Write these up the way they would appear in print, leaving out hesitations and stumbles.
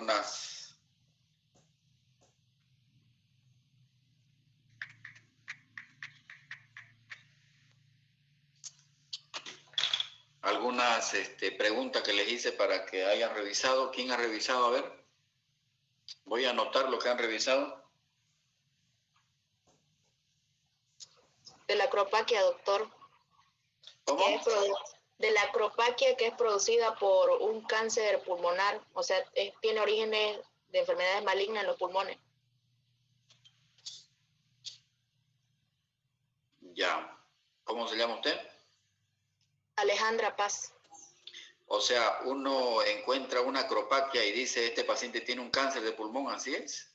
algunas preguntas que les hice para que hayan revisado. ¿Quién ha revisado? A ver, voy a anotar lo que han revisado. De la acropaquia, doctor. ¿Cómo? De la acropaquia, que es producida por un cáncer pulmonar, o sea, tiene orígenes de enfermedades malignas en los pulmones. Ya. ¿Cómo se llama usted? Alejandra Paz. O sea, uno encuentra una acropaquia y dice, este paciente tiene un cáncer de pulmón, ¿así es?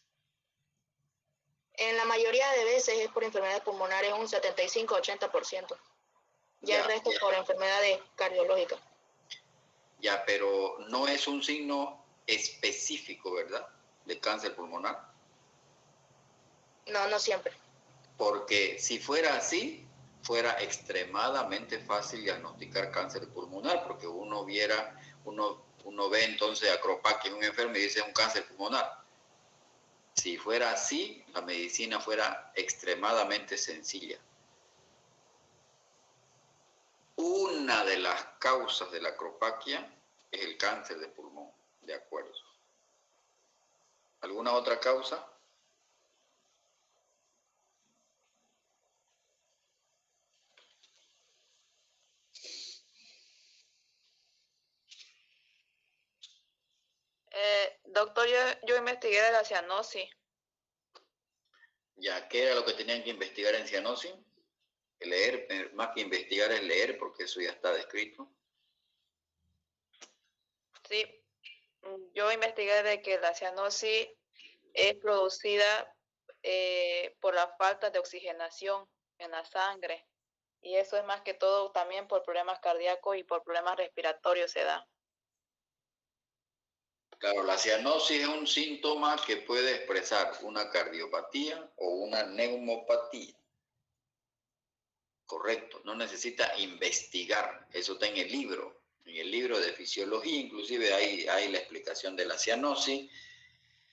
En la mayoría de veces es por enfermedades pulmonares, un 75-80%. Ya el resto por enfermedades cardiológicas. Ya, pero no es un signo específico, ¿verdad? De cáncer pulmonar. No, no siempre. Porque si fuera así, fuera extremadamente fácil diagnosticar cáncer pulmonar, porque uno ve entonces acropaquia en un enfermo y dice un cáncer pulmonar. Si fuera así, la medicina fuera extremadamente sencilla. Una de las causas de la acropaquia es el cáncer de pulmón, de acuerdo. ¿Alguna otra causa? Doctor, yo investigué de la cianosis. Ya, ¿qué era lo que tenían que investigar en cianosis? Leer, más que investigar es leer, porque eso ya está descrito. Sí, yo investigué de que la cianosis es producida por la falta de oxigenación en la sangre, y eso es más que todo también por problemas cardíacos y por problemas respiratorios se da. Claro, la cianosis es un síntoma que puede expresar una cardiopatía o una neumopatía. Correcto, no necesita investigar, eso está en el libro de fisiología, inclusive hay la explicación de la cianosis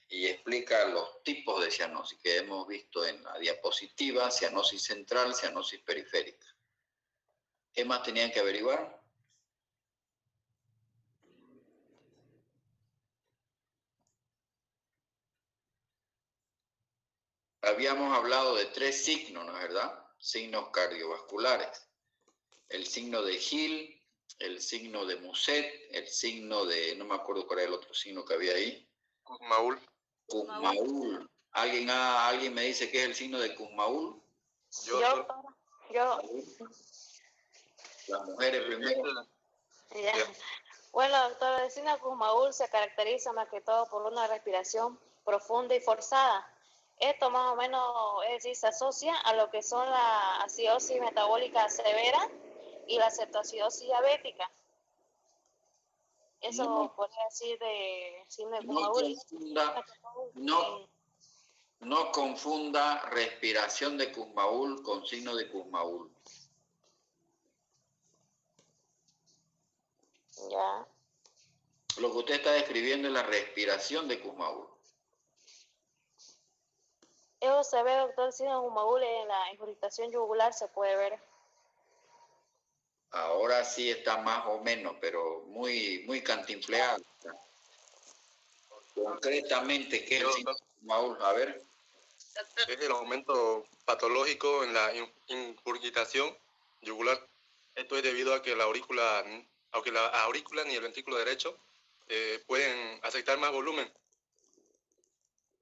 y explica los tipos de cianosis que hemos visto en la diapositiva: cianosis central, cianosis periférica. ¿Qué más tenían que averiguar? Habíamos hablado de 3 signos, ¿no es verdad? Signos cardiovasculares. El signo de Hill, el signo de Muset, el signo de, no me acuerdo cuál era el otro signo que había ahí. Kussmaul. Kussmaul. ¿Alguien me dice qué es el signo de Kussmaul? Yo. Las mujeres primero. Ya. Bueno, doctor, el signo de Kussmaul se caracteriza más que todo por una respiración profunda y forzada. Esto más o menos, es decir, se asocia a lo que son la acidosis metabólica severa y la cetoacidosis diabética. Eso podría decir de signo de Kussmaul. No confunda respiración de Kussmaul con signo de Kussmaul. Ya. Lo que usted está describiendo es la respiración de Kussmaul. Eso se ve, doctor, el signo de Kussmaul en la incrustación yugular se puede ver. Ahora sí está más o menos, pero muy cantinfleado. Concretamente, ¿qué es el signo de Kussmaul? A ver. Es el aumento patológico en la incurgitación yugular. Esto es debido a que la aurícula ni el ventrículo derecho pueden aceptar más volumen.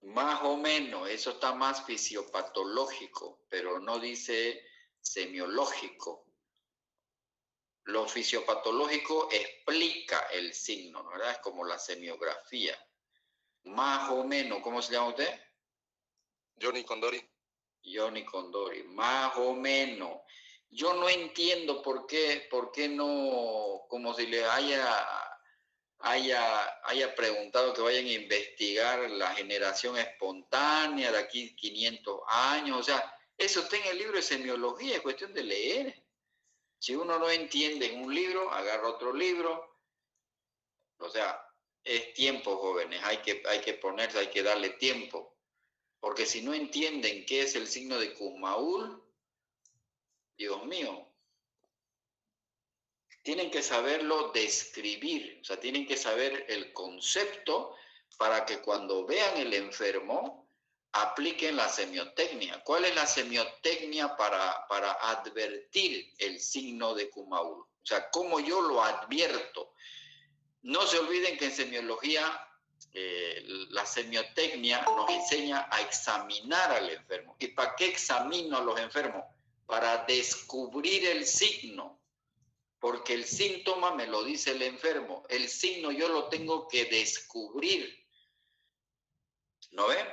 Más o menos, eso está más fisiopatológico, pero no dice semiológico. Lo fisiopatológico explica el signo, ¿no? ¿Verdad? Es como la semiografía. Más o menos, ¿cómo se llama usted? Johnny Condori. Johnny Condori, más o menos. Yo no entiendo por qué no, como si le haya preguntado que vayan a investigar la generación espontánea de aquí 500 años. O sea, eso está en el libro de semiología, es cuestión de leer. Si uno no entiende en un libro, agarra otro libro. O sea, Es tiempo, jóvenes, hay que ponerse, hay que darle tiempo. Porque si no entienden qué es el signo de Kumaul, Dios mío, tienen que saberlo describir, o sea, tienen que saber el concepto para que cuando vean el enfermo apliquen la semiotecnia. ¿Cuál es la semiotecnia para advertir el signo de Kumaul? O sea, ¿cómo yo lo advierto? No se olviden que en semiología la semiotecnia nos enseña a examinar al enfermo. ¿Y para qué examino a los enfermos? Para descubrir el signo. Porque el síntoma me lo dice el enfermo. El signo yo lo tengo que descubrir. ¿No ven?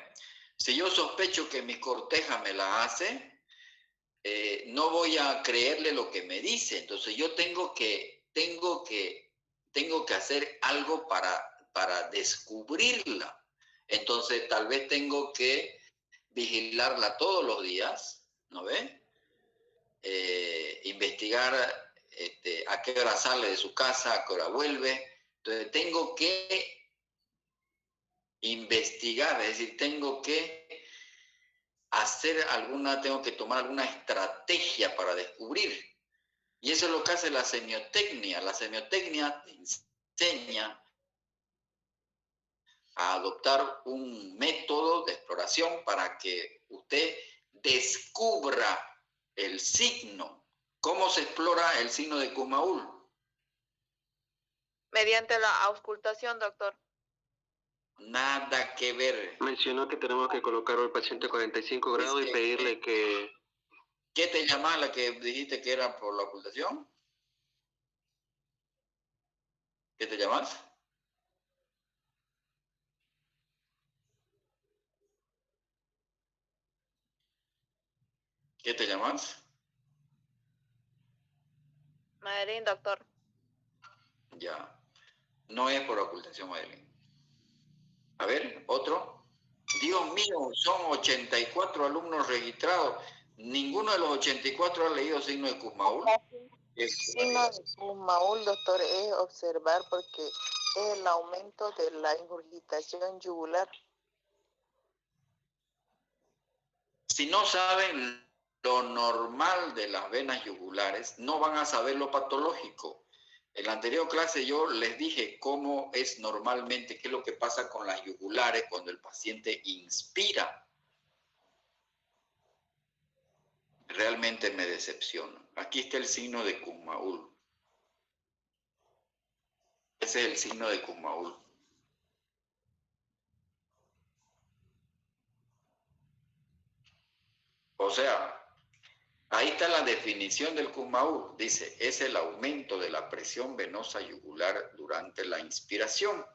Si yo sospecho que mi corteja me la hace, no voy a creerle lo que me dice. Entonces yo tengo que hacer algo para descubrirla. Entonces tal vez tengo que vigilarla todos los días, ¿no ven? Investigar a qué hora sale de su casa, a qué hora vuelve. Entonces tengo que investigar, es decir, tengo que tengo que tomar alguna estrategia para descubrir. Y eso es lo que hace la semiotecnia. La semiotecnia te enseña a adoptar un método de exploración para que usted descubra el signo. ¿Cómo se explora el signo de Kumaul? Mediante la auscultación, doctor. Nada que ver. Mencionó que tenemos que colocar al paciente a 45 grados y pedirle que... ¿Qué te llamas la que dijiste que era por la ocultación? ¿Qué te llamas? ¿Qué te llamas? Madeline, doctor. Ya. No es por ocultación, Madeline. A ver, otro. Dios mío, son 84 alumnos registrados. Ninguno de los 84 ha leído signo de Kumaul. El signo de Kumaul, doctor, es observar porque es el aumento de la ingurgitación yugular. Si no saben lo normal de las venas yugulares, no van a saber lo patológico. En la anterior clase yo les dije cómo es normalmente, qué es lo que pasa con las yugulares cuando el paciente inspira. Realmente me decepciona. Aquí está el signo de Kumaul. Ese es el signo de Kumaul. O sea, ahí está la definición del Kumaul. Dice, es el aumento de la presión venosa yugular durante la inspiración.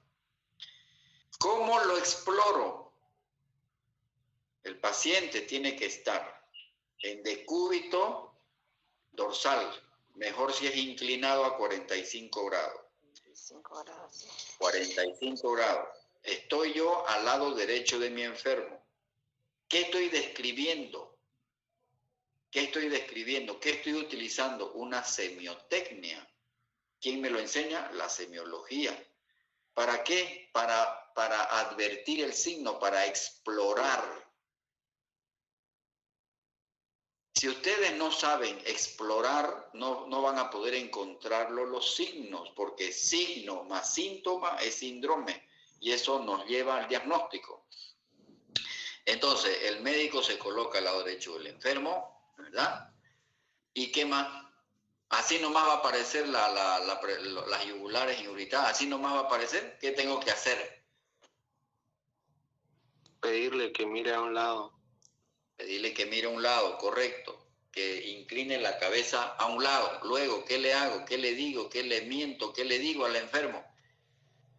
¿Cómo lo exploro? El paciente tiene que estar en decúbito dorsal, mejor si es inclinado a 45 grados. 45 grados. Estoy yo al lado derecho de mi enfermo. ¿Qué estoy describiendo? ¿Qué estoy describiendo? ¿Qué estoy utilizando? Una semiotecnia. ¿Quién me lo enseña? La semiología. ¿Para qué? Para advertir el signo, para explorar. Si ustedes no saben explorar, no van a poder encontrarlo los signos, porque signo más síntoma es síndrome, y eso nos lleva al diagnóstico. Entonces, el médico se coloca al lado derecho del enfermo, ¿verdad? ¿Y qué más? Así nomás va a aparecer las yugulares irritadas, así nomás va a aparecer. ¿Qué tengo que hacer? Pedirle que mire a un lado. Pedirle que mire a un lado, correcto. Que incline la cabeza a un lado. Luego, ¿qué le hago? ¿Qué le digo? ¿Qué le miento? ¿Qué le digo al enfermo?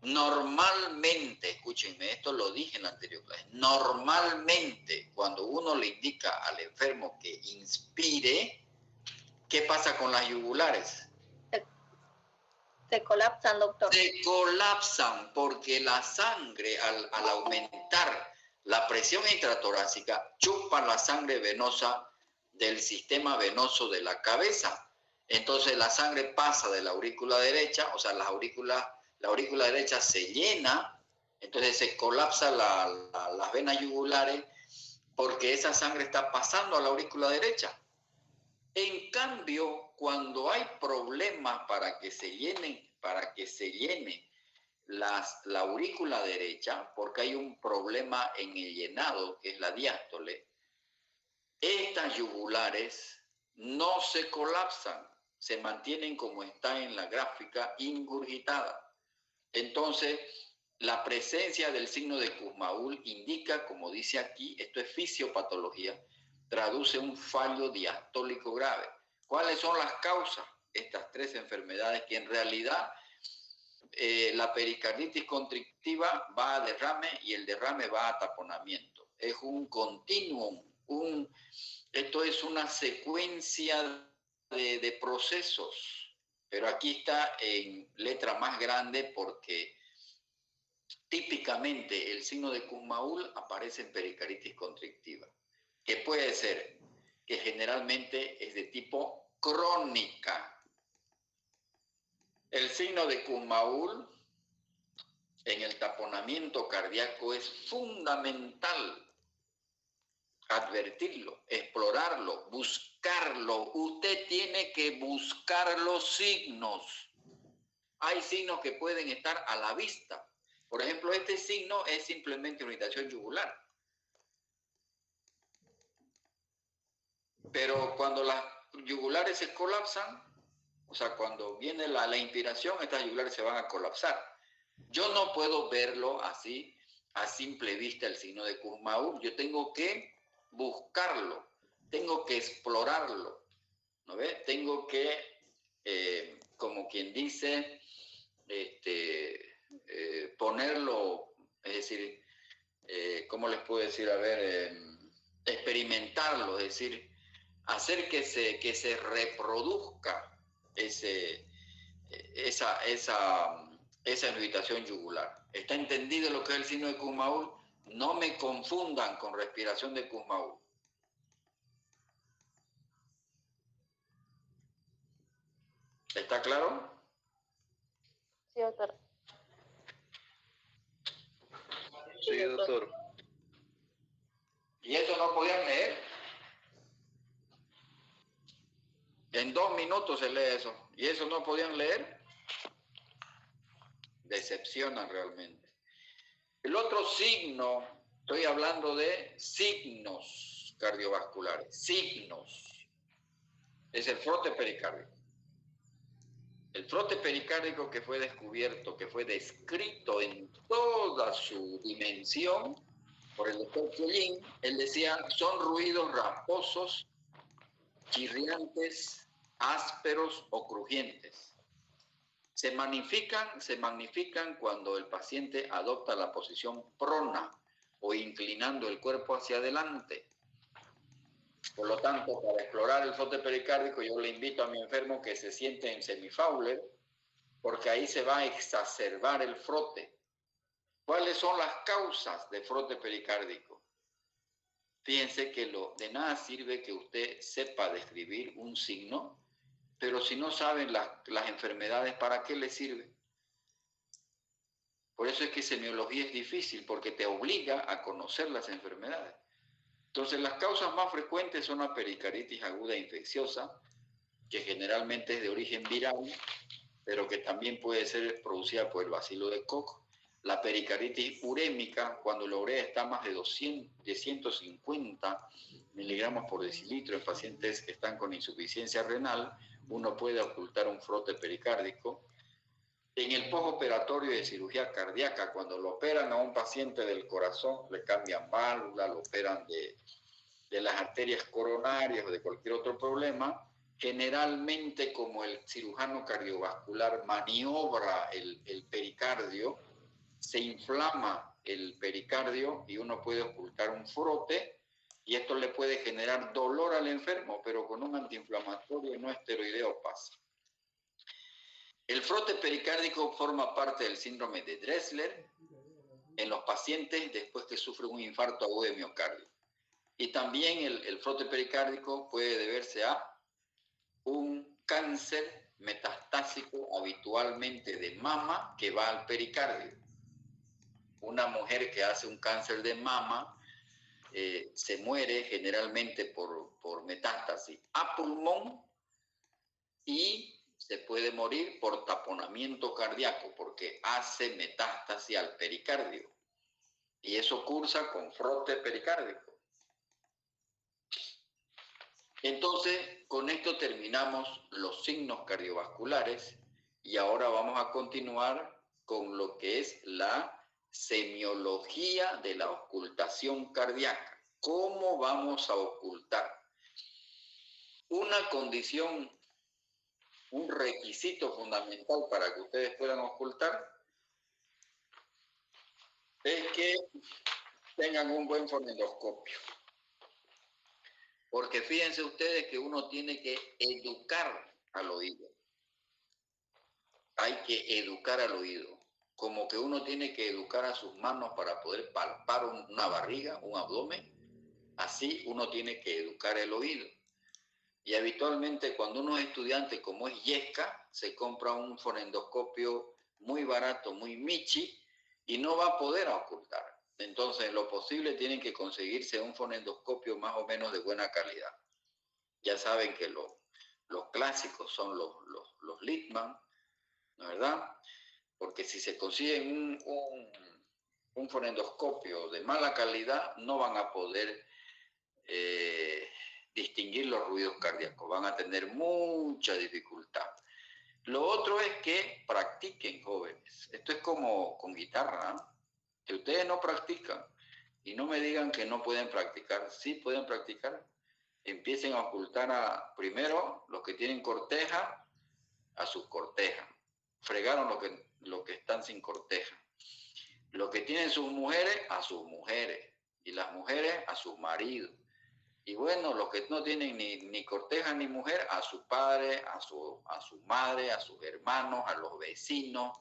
Normalmente, escúchenme, esto lo dije en la anterior clase, normalmente cuando uno le indica al enfermo que inspire, ¿qué pasa con las yugulares? Se colapsan, doctor. Se colapsan porque la sangre, al aumentar la presión intratorácica, chupa la sangre venosa del sistema venoso de la cabeza. Entonces la sangre pasa de la aurícula derecha, o sea, las la aurícula derecha se llena, entonces se colapsa las venas yugulares porque esa sangre está pasando a la aurícula derecha. En cambio, cuando hay problemas para que se llene la aurícula derecha, porque hay un problema en el llenado, que es la diástole, estas yugulares no se colapsan, se mantienen como está en la gráfica, ingurgitadas. Entonces, la presencia del signo de Kussmaul indica, como dice aquí, esto es fisiopatología, traduce un fallo diastólico grave. ¿Cuáles son las causas? Estas tres enfermedades que en realidad la pericarditis constrictiva va a derrame y el derrame va a taponamiento. Es un continuum, esto es una secuencia de procesos, pero aquí está en letra más grande porque típicamente el signo de Kussmaul aparece en pericarditis constrictiva, que puede ser que generalmente es de tipo crónica. El signo de Kussmaul en el taponamiento cardíaco es fundamental advertirlo, explorarlo, buscarlo. Usted tiene que buscar los signos. Hay signos que pueden estar a la vista. Por ejemplo, este signo es simplemente una irritación yugular. Pero cuando las yugulares se colapsan, o sea, cuando viene la inspiración, estas yugulares se van a colapsar. Yo no puedo verlo así, a simple vista, el signo de Kussmaul. Yo tengo que buscarlo, tengo que explorarlo, ¿no ves? Tengo que, como quien dice, ponerlo, es decir, ¿cómo les puedo decir? A ver, experimentarlo, es decir, hacer que se reproduzca esa irritación yugular. ¿Está entendido lo que es el signo de Kussmaul? No me confundan con respiración de Kussmaul. ¿Está claro? Sí, doctor. Sí, doctor. ¿Y eso no podían leer? En 2 minutos se lee eso. ¿Y eso no podían leer? Decepcionan realmente. El otro signo, estoy hablando de signos cardiovasculares, signos, es el frote pericárdico. El frote pericárdico que fue descubierto, que fue descrito en toda su dimensión por el doctor Chiellin, él decía, son ruidos rasposos, chirriantes, ásperos o crujientes. Se magnifican cuando el paciente adopta la posición prona o inclinando el cuerpo hacia adelante. Por lo tanto, para explorar el frote pericárdico, yo le invito a mi enfermo que se siente en semifauler, porque ahí se va a exacerbar el frote. ¿Cuáles son las causas de frote pericárdico? Fíjense que de nada sirve que usted sepa describir un signo, pero si no saben las enfermedades, ¿para qué le sirve? Por eso es que semiología es difícil, porque te obliga a conocer las enfermedades. Entonces, las causas más frecuentes son la pericarditis aguda infecciosa, que generalmente es de origen viral, pero que también puede ser producida por el bacilo de Koch. La pericarditis urémica, cuando la urea está más de 150 miligramos por decilitro en pacientes que están con insuficiencia renal, uno puede ocultar un frote pericárdico. En el postoperatorio de cirugía cardíaca, cuando lo operan a un paciente del corazón, le cambian válvula, lo operan de las arterias coronarias o de cualquier otro problema, generalmente como el cirujano cardiovascular maniobra el pericardio, se inflama el pericardio y uno puede ocultar un frote y esto le puede generar dolor al enfermo, pero con un antiinflamatorio no esteroideo pasa. El frote pericárdico forma parte del síndrome de Dressler en los pacientes después que sufren un infarto agudo de miocardio. Y también el frote pericárdico puede deberse a un cáncer metastásico habitualmente de mama que va al pericardio. Una mujer que hace un cáncer de mama se muere generalmente por metástasis a pulmón y se puede morir por taponamiento cardíaco porque hace metástasis al pericardio. Y eso cursa con frote pericárdico. Entonces, con esto terminamos los signos cardiovasculares y ahora vamos a continuar con lo que es la semiología de la ocultación cardíaca. ¿Cómo vamos a ocultar? Una condición, un requisito fundamental para que ustedes puedan ocultar es que tengan un buen fonendoscopio. Porque fíjense ustedes que uno tiene que educar al oído. Hay que educar al oído. Como que uno tiene que educar a sus manos para poder palpar una barriga, un abdomen. Así uno tiene que educar el oído. Y habitualmente cuando uno es estudiante, como es yesca, se compra un fonendoscopio muy barato, muy michi, y no va a poder ocultar. Entonces, en lo posible tienen que conseguirse un fonendoscopio más o menos de buena calidad. Ya saben que los clásicos son los Littmann, ¿no es verdad? Porque si se consiguen un fonendoscopio de mala calidad, no van a poder distinguir los ruidos cardíacos, van a tener mucha dificultad. Lo otro es que practiquen, jóvenes. Esto es como con guitarra, ¿eh? Que ustedes no practican y no me digan que no pueden practicar. Sí pueden practicar. Empiecen a ocultar primero los que tienen corteja a sus cortejas. Fregaron lo que están sin corteja. Los que tienen sus mujeres a sus mujeres y las mujeres a sus maridos. Y bueno, los que no tienen ni corteja ni mujer, a su padre, a su madre, a sus hermanos, a los vecinos.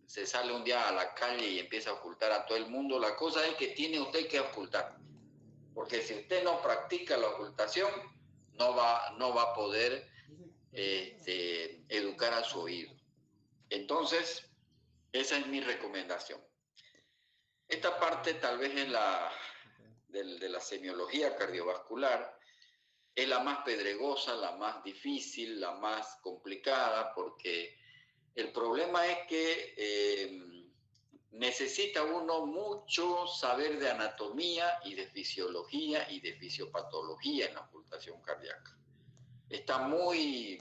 Se sale un día a la calle y empieza a ocultar a todo el mundo. La cosa es que tiene usted que ocultar. Porque si usted no practica la ocultación, no va a poder educar a su oído. Entonces, esa es mi recomendación. Esta parte tal vez es de la semiología cardiovascular, es la más pedregosa, la más difícil, la más complicada, porque el problema es que necesita uno mucho saber de anatomía y de fisiología y de fisiopatología en la ocultación cardíaca. Está muy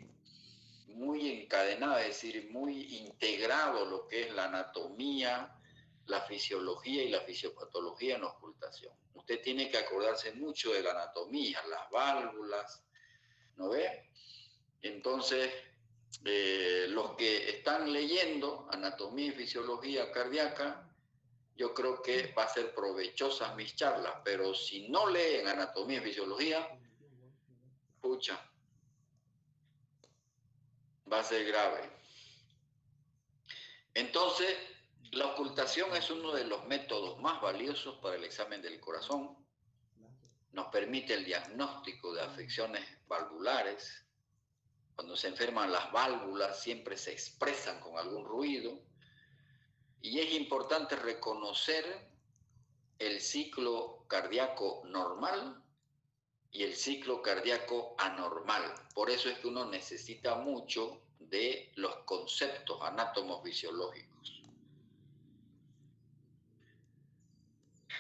encadenada, es decir, muy integrado lo que es la anatomía, la fisiología y la fisiopatología en la ocultación. Usted tiene que acordarse mucho de la anatomía, las válvulas, ¿no ve? Entonces, los que están leyendo anatomía y fisiología cardíaca, yo creo que va a ser provechosas mis charlas, pero si no leen anatomía y fisiología, pucha, va a ser grave. Entonces, la ocultación es uno de los métodos más valiosos para el examen del corazón. Nos permite el diagnóstico de afecciones valvulares. Cuando se enferman las válvulas siempre se expresan con algún ruido. Y es importante reconocer el ciclo cardíaco normal y el ciclo cardíaco anormal. Por eso es que uno necesita mucho de los conceptos anatomofisiológicos.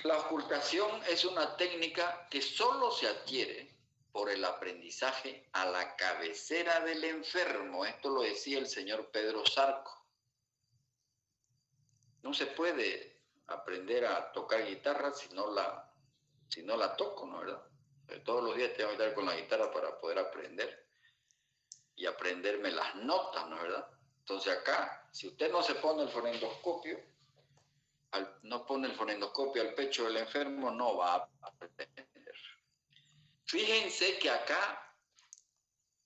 La ocultación es una técnica que solo se adquiere por el aprendizaje a la cabecera del enfermo. Esto lo decía el señor Pedro Zarco. No se puede aprender a tocar guitarra si no la toco, ¿no es verdad? Todos los días tengo que estar con la guitarra para poder aprender y aprenderme las notas, ¿no es verdad? Entonces acá, si usted no se pone el fonendoscopio, no pone el fonendoscopio al pecho del enfermo, no va a aprender. Fíjense que acá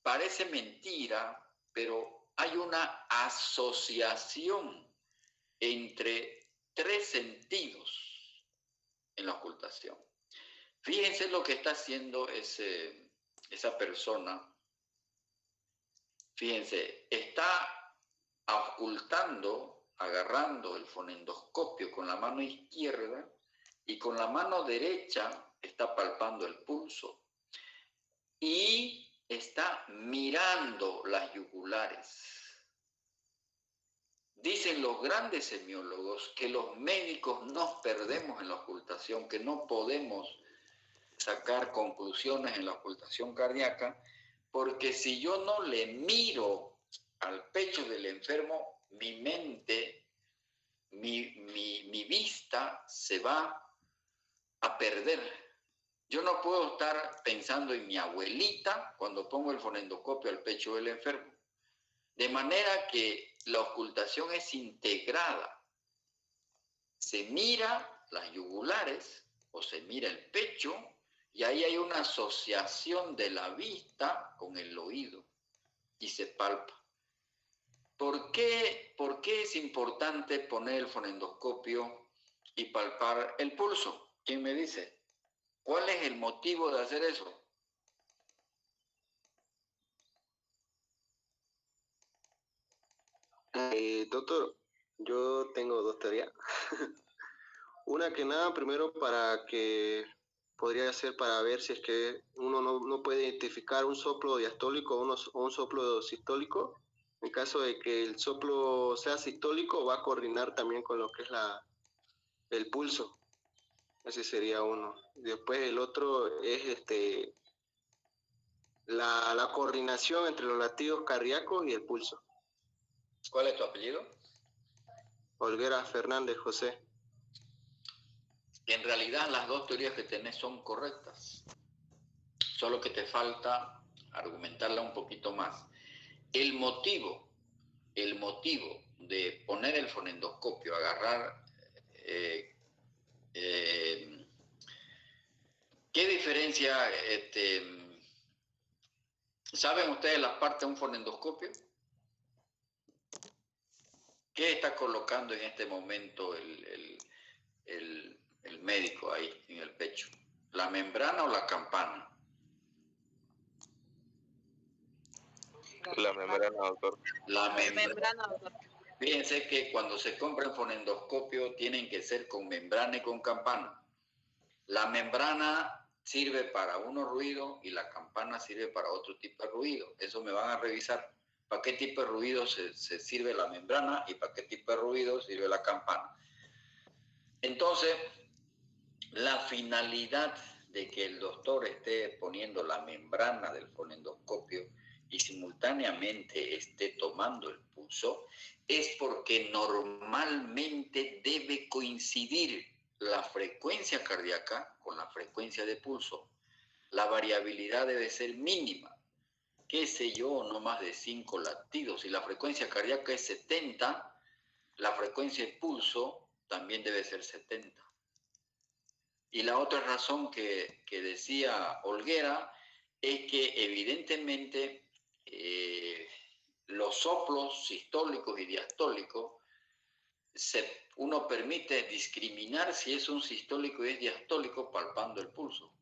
parece mentira, pero hay una asociación entre tres sentidos en la ocultación. Fíjense lo que está haciendo esa persona Fíjense, está ocultando, agarrando el fonendoscopio con la mano izquierda y con la mano derecha está palpando el pulso y está mirando las yugulares. Dicen los grandes semiólogos que los médicos nos perdemos en la ocultación, que no podemos sacar conclusiones en la ocultación cardíaca, porque si yo no le miro al pecho del enfermo, mi mente, mi vista se va a perder. Yo no puedo estar pensando en mi abuelita cuando pongo el fonendoscopio al pecho del enfermo. De manera que la ocultación es integrada. Se mira las yugulares o se mira el pecho y ahí hay una asociación de la vista con el oído y se palpa. ¿Por qué es importante poner el fonendoscopio y palpar el pulso? ¿Quién me dice? ¿Cuál es el motivo de hacer eso? Doctor, yo tengo dos teorías. Una que nada, primero podría ser para ver si es que uno no puede identificar un soplo diastólico o un soplo sistólico. En caso de que el soplo sea sistólico, va a coordinar también con lo que es el pulso. Ese sería uno. Después el otro es la coordinación entre los latidos cardíacos y el pulso. ¿Cuál es tu apellido? Olguera Fernández José. En realidad las dos teorías que tenés son correctas. Solo que te falta argumentarla un poquito más. El motivo de poner el fonendoscopio, agarrar... ¿qué diferencia? ¿Saben ustedes las partes de un fonendoscopio? ¿Qué está colocando en este momento el médico ahí en el pecho? ¿La membrana o la campana? La membrana, doctor. La membrana, doctor. Fíjense que cuando se compra un fonendoscopio tienen que ser con membrana y con campana. La membrana sirve para unos ruidos y la campana sirve para otro tipo de ruido. Eso me van a revisar. ¿Para qué tipo de ruido se sirve la membrana y para qué tipo de ruido sirve la campana? Entonces, la finalidad de que el doctor esté poniendo la membrana del fonendoscopio y simultáneamente esté tomando el pulso es porque normalmente debe coincidir la frecuencia cardíaca con la frecuencia de pulso. La variabilidad debe ser mínima, qué sé yo, no más de 5 latidos. Si la frecuencia cardíaca es 70, la frecuencia de pulso también debe ser 70. Y la otra razón que decía Olguera es que evidentemente los soplos sistólicos y diastólicos, uno permite discriminar si es un sistólico y es diastólico palpando el pulso.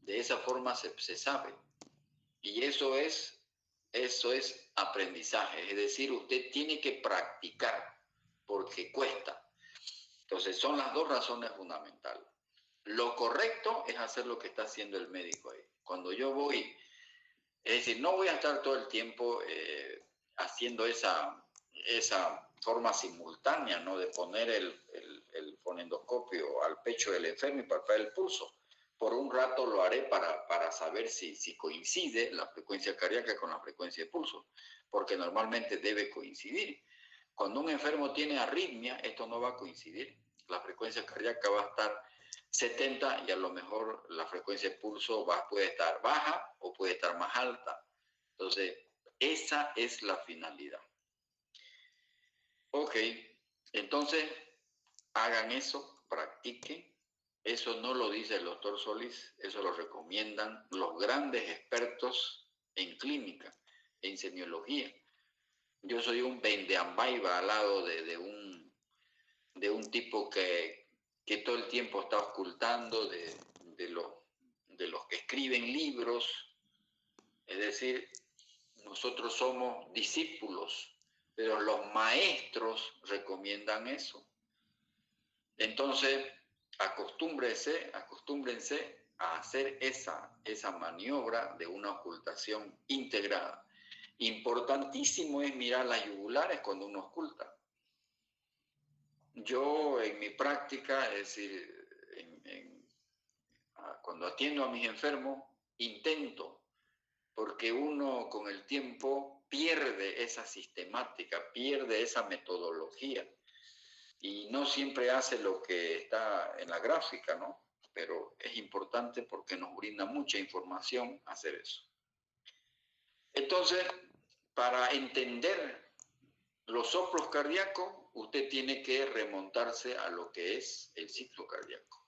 De esa forma se sabe. Y eso es aprendizaje. Es decir, usted tiene que practicar porque cuesta. Entonces son las dos razones fundamentales. Lo correcto es hacer lo que está haciendo el médico ahí. Cuando yo voy, es decir, no voy a estar todo el tiempo haciendo esa forma simultánea, ¿no? De poner el fonendoscopio al pecho del enfermo y palpar el pulso. Por un rato lo haré para saber si coincide la frecuencia cardíaca con la frecuencia de pulso, porque normalmente debe coincidir. Cuando un enfermo tiene arritmia, esto no va a coincidir. La frecuencia cardíaca va a estar 70 y a lo mejor la frecuencia de pulso puede estar baja o puede estar más alta. Entonces, esa es la finalidad. Ok, entonces hagan eso, practiquen. Eso no lo dice el doctor Solís, eso lo recomiendan los grandes expertos en clínica, en semiología. Yo soy un vendeambaiba al lado de un tipo que todo el tiempo está ocultando de los que escriben libros. Es decir, nosotros somos discípulos, pero los maestros recomiendan eso. Entonces, acostúmbrense a hacer esa maniobra de una ocultación integrada. Importantísimo es mirar las yugulares cuando uno oculta. Yo en mi práctica, es decir, cuando atiendo a mis enfermos, intento, porque uno con el tiempo pierde esa sistemática, pierde esa metodología y no siempre hace lo que está en la gráfica, ¿no? Pero es importante porque nos brinda mucha información hacer eso. Entonces, para entender los soplos cardíacos, usted tiene que remontarse a lo que es el ciclo cardíaco.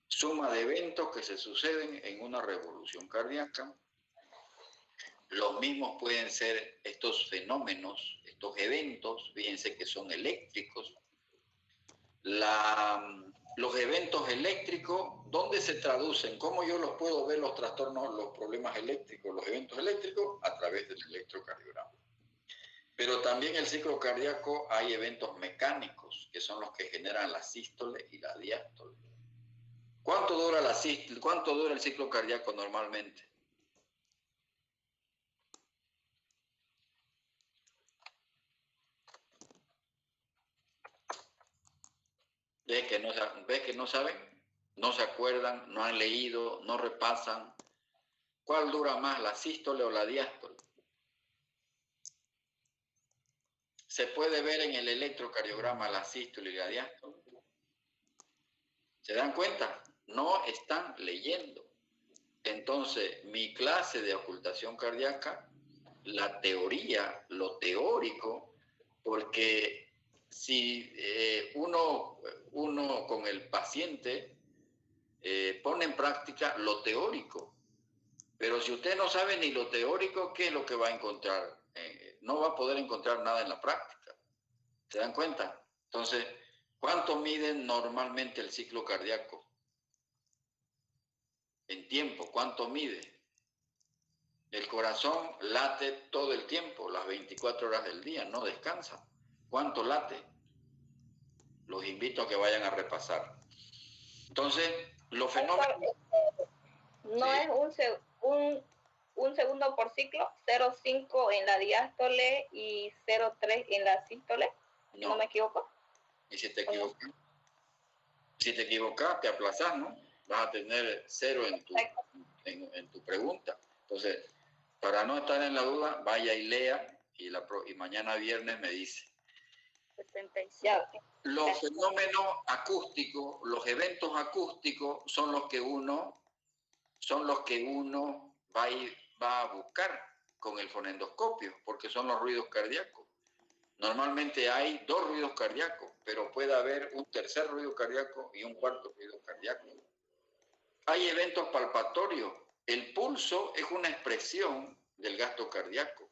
Suma de eventos que se suceden en una revolución cardíaca. Los mismos pueden ser estos fenómenos, estos eventos, fíjense que son eléctricos. Los eventos eléctricos, ¿dónde se traducen? ¿Cómo yo los puedo ver los trastornos, los problemas eléctricos, los eventos eléctricos? A través del electrocardiograma. Pero también en el ciclo cardíaco hay eventos mecánicos, que son los que generan la sístole y la diástole. ¿Cuánto dura el ciclo cardíaco normalmente? ¿Ves que no saben? No se acuerdan, no han leído, no repasan. ¿Cuál dura más, la sístole o la diástole? Se puede ver en el electrocardiograma la sístole y la diástole. ¿Se dan cuenta? No están leyendo. Entonces, mi clase de ocultación cardíaca, la teoría, lo teórico, porque si uno con el paciente pone en práctica lo teórico, pero si usted no sabe ni lo teórico, ¿qué es lo que va a encontrar? No va a poder encontrar nada en la práctica. ¿Se dan cuenta? Entonces, ¿cuánto mide normalmente el ciclo cardíaco? En tiempo, ¿cuánto mide? El corazón late todo el tiempo, las 24 horas del día, no descansa. ¿Cuánto late? Los invito a que vayan a repasar. Entonces, los fenómenos... No sí. Es un segundo por ciclo, 0,5 en la diástole y 0,3 en la sístole. No me equivoco. ¿Y si te equivocas? Si te equivocas, te aplazas, ¿no? Vas a tener 0 en tu pregunta. Entonces, para no estar en la duda, vaya y lea y mañana viernes me dice. 77. Los fenómenos acústicos, los eventos acústicos son los que uno va a buscar con el fonendoscopio, porque son los ruidos cardíacos. Normalmente hay 2 ruidos cardíacos, pero puede haber un tercer ruido cardíaco y un cuarto ruido cardíaco. Hay eventos palpatorios. El pulso es una expresión del gasto cardíaco,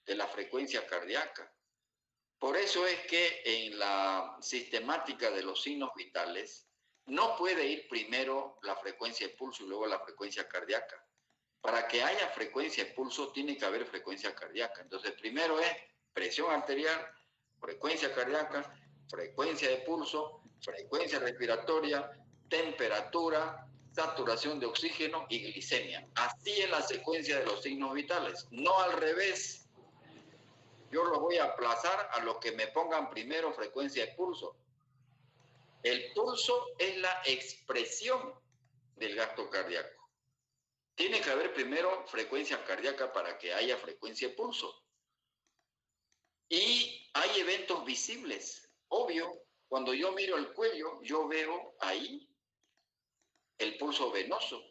de la frecuencia cardíaca. Por eso es que en la sistemática de los signos vitales no puede ir primero la frecuencia de pulso y luego la frecuencia cardíaca. Para que haya frecuencia de pulso tiene que haber frecuencia cardíaca. Entonces primero es presión arterial, frecuencia cardíaca, frecuencia de pulso, frecuencia respiratoria, temperatura, saturación de oxígeno y glicemia. Así es la secuencia de los signos vitales, no al revés. Yo los voy a aplazar a los que me pongan primero frecuencia de pulso. El pulso es la expresión del gasto cardíaco. Tiene que haber primero frecuencia cardíaca para que haya frecuencia de pulso. Y hay eventos visibles. Obvio, cuando yo miro el cuello, yo veo ahí el pulso venoso.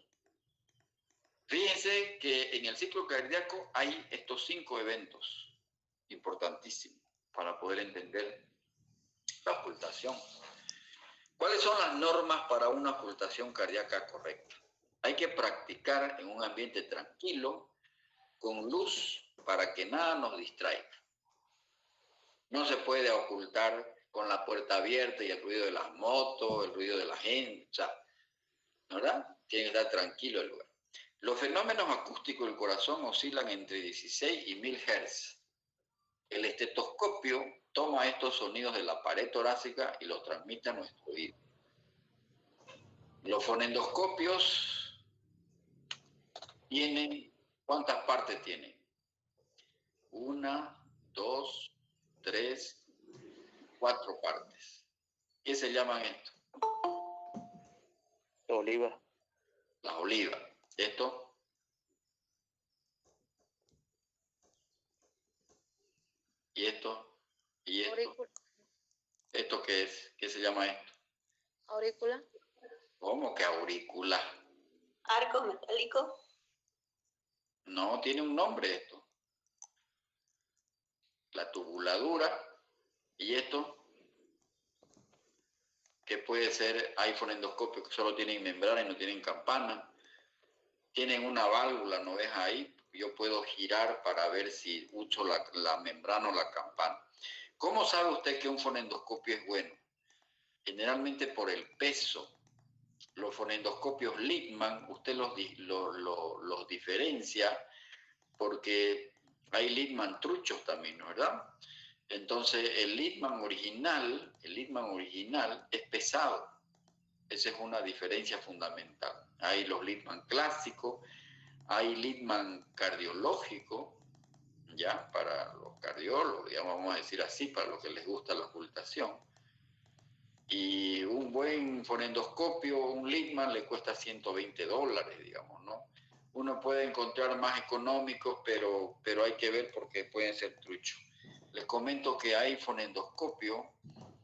Fíjense que en el ciclo cardíaco hay estos 5 eventos importantísimos para poder entender la ocultación. ¿Cuáles son las normas para una ocultación cardíaca correcta? Hay que practicar en un ambiente tranquilo, con luz, para que nada nos distraiga. No se puede ocultar con la puerta abierta y el ruido de las motos, el ruido de la gente, ¿verdad? Tiene que estar tranquilo el lugar. Los fenómenos acústicos del corazón oscilan entre 16 y 1000 Hz. El estetoscopio toma estos sonidos de la pared torácica y los transmite a nuestro oído. Los fonendoscopios tienen, ¿cuántas partes tienen? 1, 2, 3, 4 partes. ¿Qué se llaman esto? La oliva. Las olivas. Esto. Y esto. Y esto. Aurícula. ¿Esto qué es? ¿Qué se llama esto? Aurícula. ¿Cómo que aurícula? Arco metálico. No, tiene un nombre esto. La tubuladura. ¿Y esto? Que puede ser, hay fonendoscopios que solo tienen membrana y no tienen campana. Tienen una válvula, ¿no ves ahí? Yo puedo girar para ver si uso la membrana o la campana. ¿Cómo sabe usted que un fonendoscopio es bueno? Generalmente por el peso. Los fonendoscopios Littmann, usted los diferencia porque hay Littmann truchos también, ¿no es verdad? Entonces el Littmann original es pesado. Esa es una diferencia fundamental. Hay los Littmann clásicos, hay Littmann cardiológico, ya, para los cardiólogos, digamos, vamos a decir así, para los que les gusta la ocultación. Y un buen fonendoscopio, un Littmann, le cuesta $120, digamos, ¿no? Uno puede encontrar más económicos, pero hay que ver porque pueden ser truchos. Les comento que hay fonendoscopios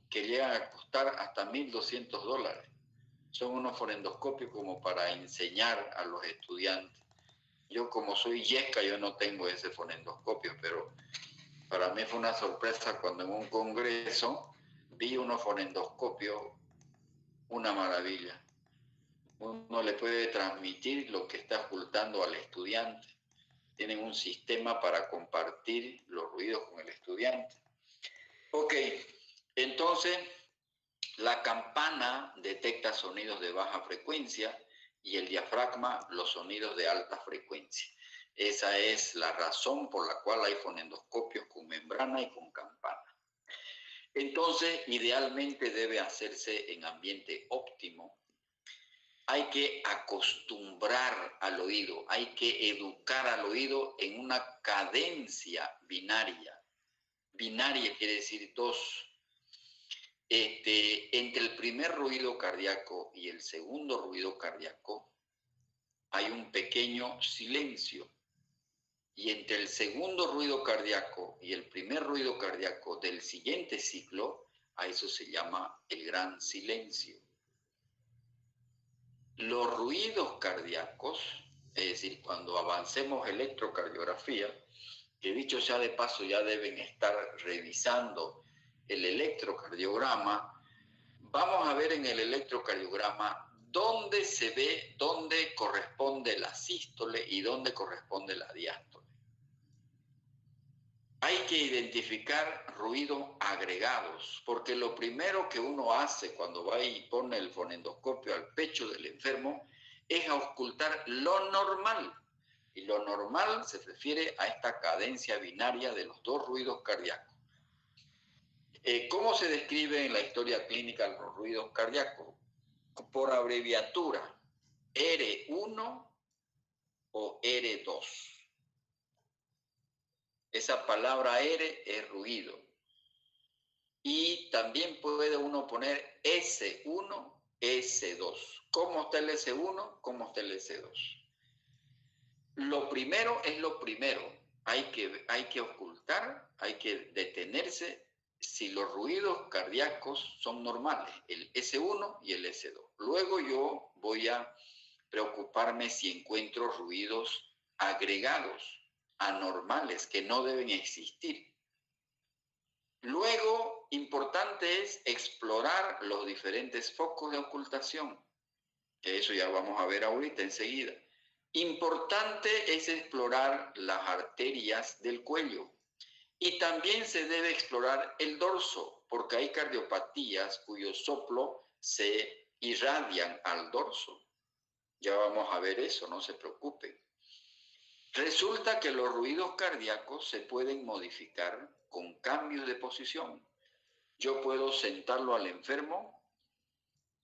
que llegan a costar hasta $1.200. Son unos fonendoscopios como para enseñar a los estudiantes. Yo como soy yesca, yo no tengo ese fonendoscopio, pero para mí fue una sorpresa cuando en un congreso vi unos fonendoscopios, una maravilla. Uno le puede transmitir lo que está ocultando al estudiante. Tienen un sistema para compartir los ruidos con el estudiante. Ok, entonces la campana detecta sonidos de baja frecuencia y el diafragma los sonidos de alta frecuencia. Esa es la razón por la cual hay fonendoscopios con membrana y con campana. Entonces, idealmente debe hacerse en ambiente óptimo. Hay que acostumbrar al oído, hay que educar al oído en una cadencia binaria. Binaria quiere decir dos. Entre el primer ruido cardíaco y el segundo ruido cardíaco hay un pequeño silencio. Y entre el segundo ruido cardíaco y el primer ruido cardíaco del siguiente ciclo, a eso se llama el gran silencio. Los ruidos cardíacos, es decir, cuando avancemos electrocardiografía, que dicho sea de paso ya deben estar revisando el electrocardiograma, vamos a ver en el electrocardiograma dónde se ve, dónde corresponde la sístole y dónde corresponde la diástole. Hay que identificar ruidos agregados, porque lo primero que uno hace cuando va y pone el fonendoscopio al pecho del enfermo es ocultar lo normal. Y lo normal se refiere a esta cadencia binaria de los dos ruidos cardíacos. ¿Cómo se describe en la historia clínica los ruidos cardíacos? Por abreviatura, R1 o R2. Esa palabra R es ruido. Y también puede uno poner S1, S2. ¿Cómo está el S1? ¿Cómo está el S2? Lo primero es lo primero. Hay que ocultar, hay que detenerse si los ruidos cardíacos son normales, el S1 y el S2. Luego yo voy a preocuparme si encuentro ruidos agregados, anormales, que no deben existir. Luego, importante es explorar los diferentes focos de ocultación, que eso ya vamos a ver ahorita enseguida. Importante es explorar las arterias del cuello y también se debe explorar el dorso, porque hay cardiopatías cuyo soplo se irradian al dorso. Ya vamos a ver eso, no se preocupen. Resulta que los ruidos cardíacos se pueden modificar con cambios de posición. Yo puedo sentarlo al enfermo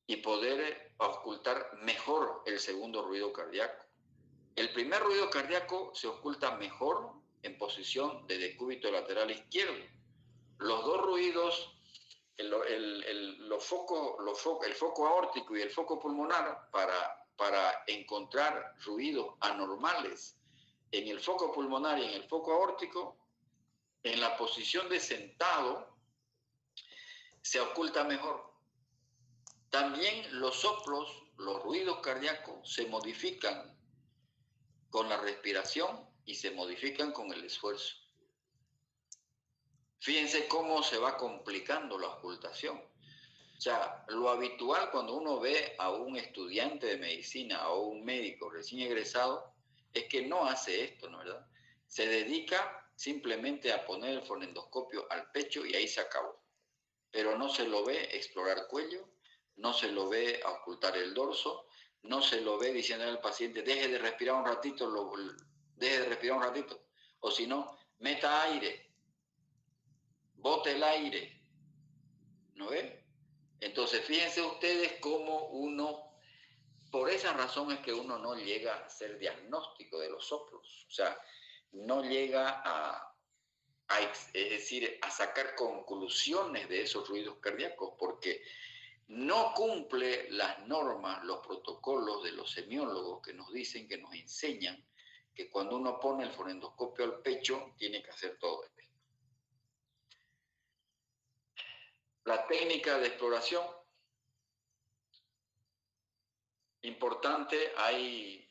y poder ocultar mejor el segundo ruido cardíaco. El primer ruido cardíaco se oculta mejor en posición de decúbito lateral izquierdo. Los dos ruidos, el foco aórtico y el foco pulmonar, para encontrar ruidos anormales en el foco pulmonar y en el foco aórtico, en la posición de sentado se oculta mejor. También los soplos, los ruidos cardíacos se modifican con la respiración y se modifican con el esfuerzo. Fíjense cómo se va complicando la ocultación. O sea, lo habitual cuando uno ve a un estudiante de medicina o un médico recién egresado es que no hace esto, ¿no es verdad? Se dedica simplemente a poner el fonendoscopio al pecho y ahí se acabó. Pero no se lo ve explorar cuello, no se lo ve ocultar el dorso, no se lo ve diciendo al paciente, deje de respirar un ratito, o si no, meta aire, bote el aire, ¿no ve? Entonces, fíjense ustedes cómo uno, por esa razón es que uno no llega a hacer diagnóstico de los soplos, o sea, no llega es decir, a sacar conclusiones de esos ruidos cardíacos, porque no cumple las normas, los protocolos de los semiólogos que nos dicen, que nos enseñan que cuando uno pone el fonendoscopio al pecho, tiene que hacer todo esto. La técnica de exploración, importante, hay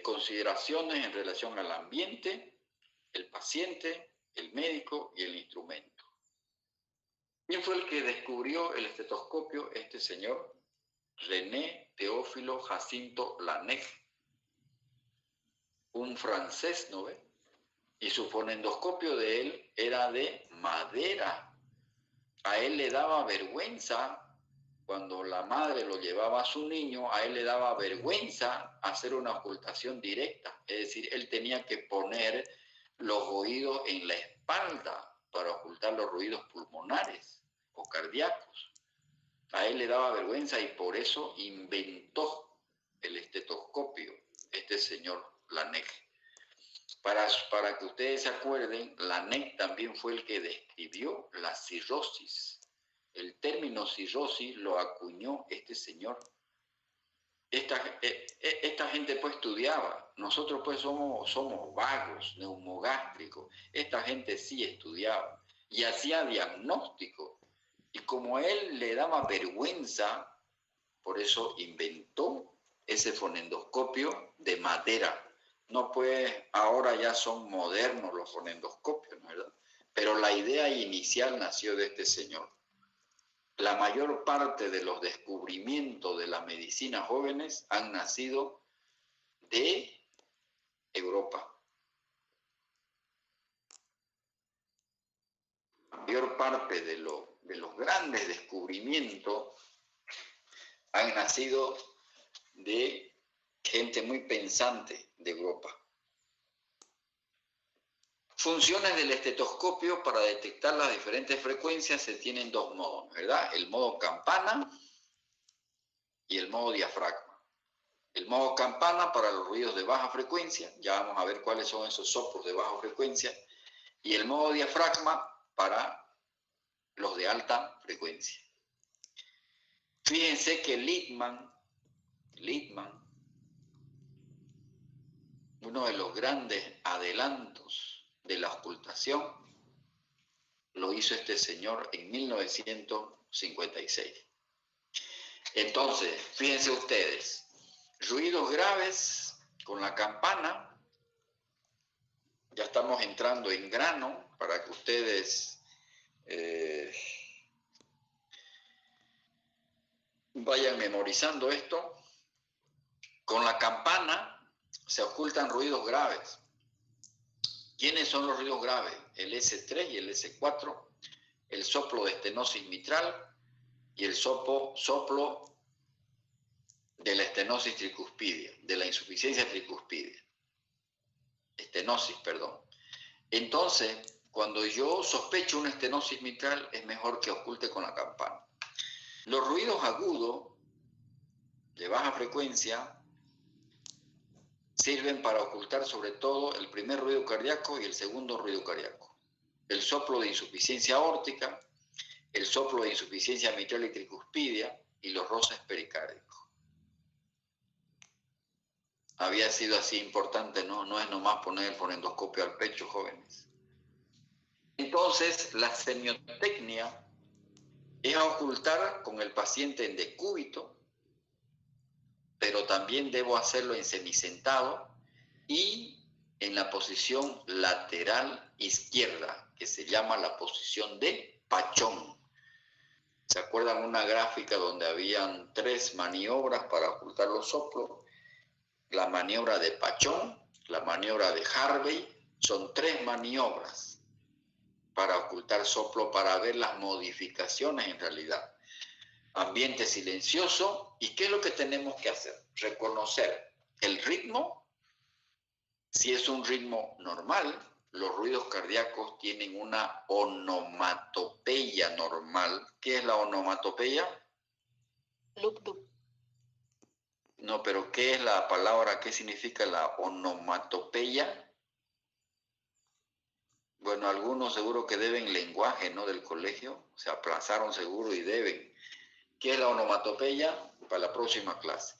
consideraciones en relación al ambiente, el paciente, el médico y el instrumento. ¿Quién fue el que descubrió el estetoscopio? Este señor, René Teófilo Jacinto Laennec, un francés, ¿no ve? Y su fonendoscopio de él era de madera. A él le daba vergüenza, cuando la madre lo llevaba a su niño, a él le daba vergüenza hacer una ocultación directa. Es decir, él tenía que poner los oídos en la espalda para ocultar los ruidos pulmonares o cardíacos. A él le daba vergüenza y por eso inventó el estetoscopio, este señor Laennec. Para que ustedes se acuerden, Laennec también fue el que describió la cirrosis. El término cirrosis lo acuñó este señor. Esta gente pues estudiaba. Nosotros pues somos vagos, neumogástricos. Esta gente sí estudiaba y hacía diagnóstico. Y como a él le daba vergüenza, por eso inventó ese fonendoscopio de madera. No pues, ahora ya son modernos los fonendoscopios, ¿no es verdad? Pero la idea inicial nació de este señor. La mayor parte de los descubrimientos de la medicina jóvenes han nacido de Europa. La mayor parte de los grandes descubrimientos han nacido de gente muy pensante de Europa. Funciones del estetoscopio para detectar las diferentes frecuencias se tienen dos modos, ¿verdad? El modo campana y el modo diafragma. El modo campana para los ruidos de baja frecuencia, ya vamos a ver cuáles son esos soplos de baja frecuencia, y el modo diafragma para los de alta frecuencia. Fíjense que Littmann, uno de los grandes adelantos de la ocultación, lo hizo este señor en 1956. Entonces, fíjense ustedes, ruidos graves con la campana, ya estamos entrando en grano para que ustedes vayan memorizando esto. Con la campana se ocultan ruidos graves. ¿Quiénes son los ruidos graves? El S3 y el S4, el soplo de estenosis mitral y el soplo de la estenosis tricuspidia, de la insuficiencia tricuspidia. Estenosis, perdón. Entonces, cuando yo sospecho una estenosis mitral, es mejor que oculte con la campana. Los ruidos agudos de baja frecuencia sirven para ocultar sobre todo el primer ruido cardíaco y el segundo ruido cardíaco. El soplo de insuficiencia aórtica, el soplo de insuficiencia mitral y tricuspidia y los roces pericárdicos. Había sido así importante, ¿no? No es nomás poner el fonendoscopio al pecho, jóvenes. Entonces, la semiotecnia es ocultar con el paciente en decúbito, pero también debo hacerlo en semisentado y en la posición lateral izquierda, que se llama la posición de pachón. ¿Se acuerdan una gráfica donde habían 3 maniobras para ocultar los soplos? La maniobra de pachón, la maniobra de Harvey, son 3 maniobras para ocultar soplo, para ver las modificaciones en realidad. Ambiente silencioso, ¿y qué es lo que tenemos que hacer? Reconocer el ritmo. Si es un ritmo normal, los ruidos cardíacos tienen una onomatopeya normal. ¿Qué es la onomatopeya? Loop, loop. No, pero ¿qué es la palabra? ¿Qué significa la onomatopeya? Bueno, algunos seguro que deben lenguaje, ¿no? Del colegio. Se aplazaron seguro y deben. ¿Qué es la onomatopeya? Para la próxima clase.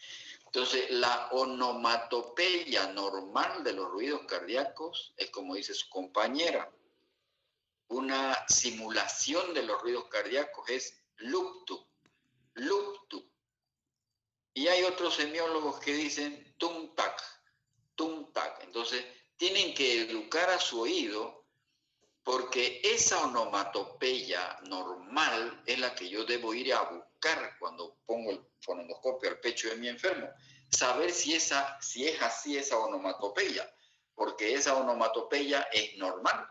Entonces, la onomatopeya normal de los ruidos cardíacos es como dice su compañera. Una simulación de los ruidos cardíacos es loop-tup, loop-tup. Y hay otros semiólogos que dicen tum-tac, tum-tac. Entonces, tienen que educar a su oído porque esa onomatopeya normal es la que yo debo ir a buscar cuando pongo el fonendoscopio al pecho de mi enfermo. Saber si es así esa onomatopeya, porque esa onomatopeya es normal.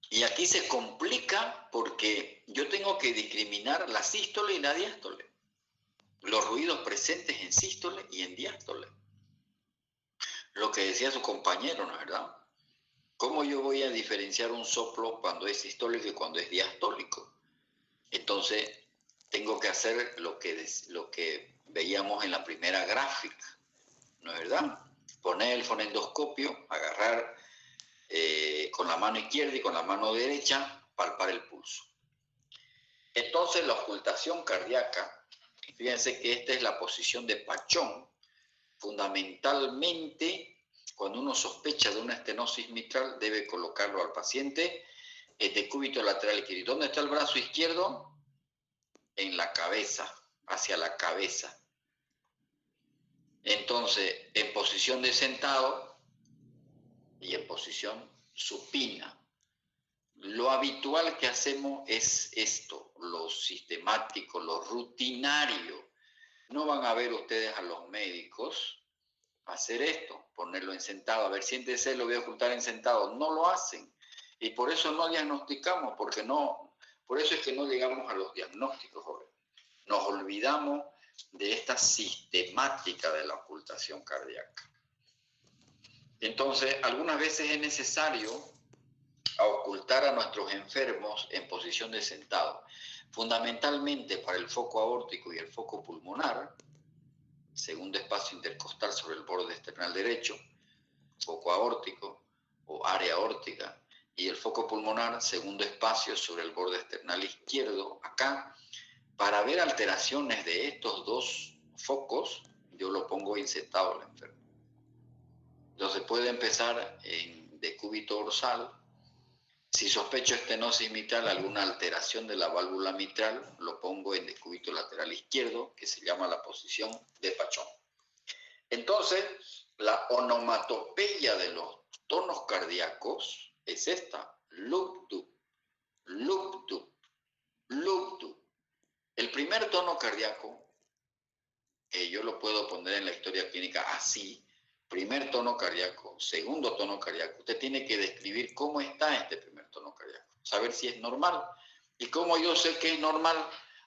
Y aquí se complica porque yo tengo que discriminar la sístole y la diástole. Los ruidos presentes en sístole y en diástole. Lo que decía su compañero, ¿no es verdad? ¿Cómo yo voy a diferenciar un soplo cuando es sistólico y cuando es diastólico? Entonces, tengo que hacer lo que veíamos en la primera gráfica, ¿no es verdad? Poner el fonendoscopio, agarrar con la mano izquierda y con la mano derecha, palpar el pulso. Entonces, la ocultación cardíaca, fíjense que esta es la posición de pachón. Fundamentalmente, cuando uno sospecha de una estenosis mitral, debe colocarlo al paciente en decúbito lateral izquierdo. ¿Dónde está el brazo izquierdo? En la cabeza, hacia la cabeza. Entonces, en posición de sentado y en posición supina. Lo habitual que hacemos es esto, lo sistemático, lo rutinario. No van a ver ustedes a los médicos hacer esto, ponerlo en sentado. A ver, siéntese, lo voy a ocultar en sentado. No lo hacen. Y por eso no diagnosticamos, por eso es que no llegamos a los diagnósticos, jóvenes. Nos olvidamos de esta sistemática de la ocultación cardíaca. Entonces, algunas veces es necesario ocultar a nuestros enfermos en posición de sentado, fundamentalmente para el foco aórtico y el foco pulmonar, segundo espacio intercostal sobre el borde external derecho, foco aórtico o área aórtica, y el foco pulmonar, segundo espacio sobre el borde external izquierdo, acá. Para ver alteraciones de estos 2 focos, yo lo pongo encetado al enfermo. Entonces puede empezar en decúbito dorsal. Si sospecho estenosis mitral, alguna alteración de la válvula mitral, lo pongo en decúbito lateral izquierdo, que se llama la posición de pachón. Entonces, la onomatopeya de los tonos cardíacos es esta: loop-tup, loop-tup, loop-tup. El primer tono cardíaco, que yo lo puedo poner en la historia clínica así, primer tono tono cardíaco, segundo tono cardíaco, usted tiene que describir cómo está este primer tono cardíaco, saber si es normal. ¿Y cómo yo sé que es normal?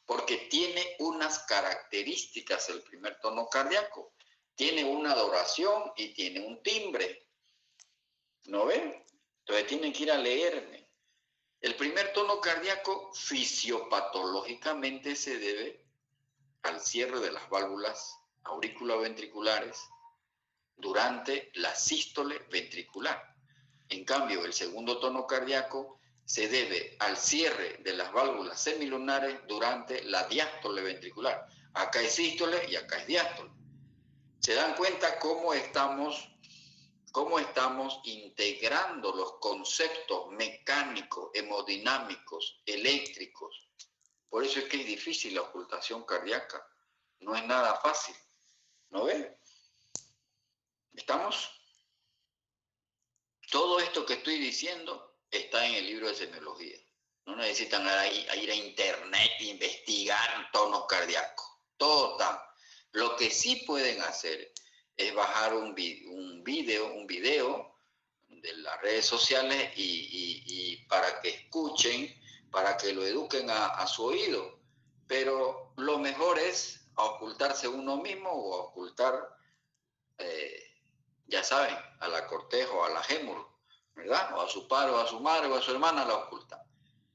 Porque tiene unas características el primer tono cardíaco. Tiene una adoración y tiene un timbre. ¿No ven? Entonces tienen que ir a leerme. El primer tono cardíaco fisiopatológicamente se debe al cierre de las válvulas auriculoventriculares durante la sístole ventricular. En cambio, el segundo tono cardíaco se debe al cierre de las válvulas semilunares durante la diástole ventricular. Acá es sístole y acá es diástole. ¿Se dan cuenta cómo estamos integrando los conceptos mecánicos, hemodinámicos, eléctricos? Por eso es que es difícil la ocultación cardíaca. No es nada fácil. ¿No ven? ¿Estamos? Todo esto que estoy diciendo está en el libro de semiología. No necesitan ir a internet e investigar tonos cardíacos. Todo está. Lo que sí pueden hacer es bajar un video de las redes sociales y para que escuchen, para que lo eduquen a su oído. Pero lo mejor es ocultarse uno mismo o ocultar, ya saben, a la cortejo, a la gémulo, ¿verdad? O a su padre, o a su madre, o a su hermana la ocultan.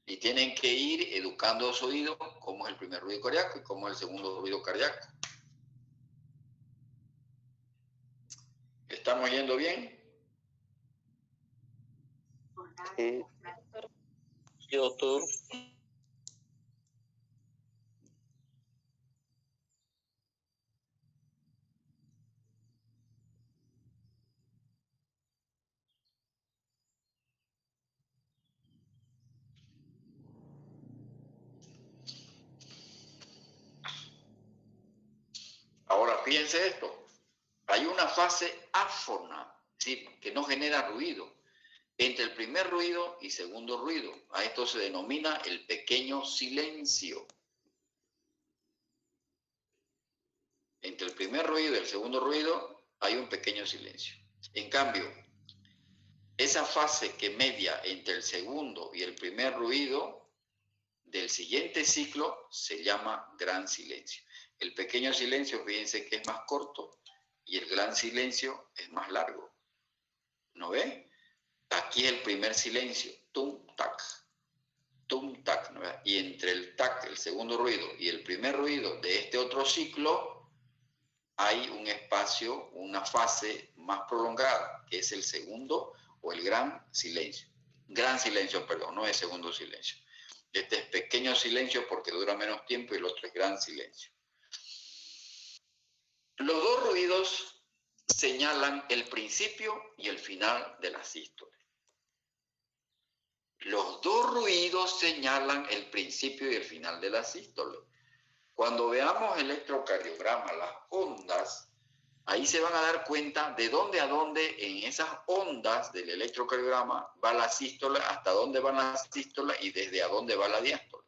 Y tienen que ir educando a su oído cómo es el primer ruido cardíaco y cómo es el segundo ruido cardíaco. ¿Estamos yendo bien? Sí, doctor. Ahora fíjense esto. Hay una fase áfona, ¿sí?, que no genera ruido. Entre el primer ruido y segundo ruido. A esto se denomina el pequeño silencio. Entre el primer ruido y el segundo ruido hay un pequeño silencio. En cambio, esa fase que media entre el segundo y el primer ruido del siguiente ciclo se llama gran silencio. El pequeño silencio, fíjense que es más corto y el gran silencio es más largo. ¿No ve? Aquí el primer silencio, tum, tac, ¿no? Y entre el tac, el segundo ruido, y el primer ruido de este otro ciclo, hay un espacio, una fase más prolongada, que es el segundo o el gran silencio. Gran silencio, perdón, no es segundo silencio. Este es pequeño silencio porque dura menos tiempo y el otro es gran silencio. Los dos ruidos señalan el principio y el final de la sístole. Los dos ruidos señalan el principio y el final de la sístole. Cuando veamos electrocardiograma, las ondas, ahí se van a dar cuenta de dónde a dónde en esas ondas del electrocardiograma va la sístole, hasta dónde va la sístole y desde a dónde va la diástole.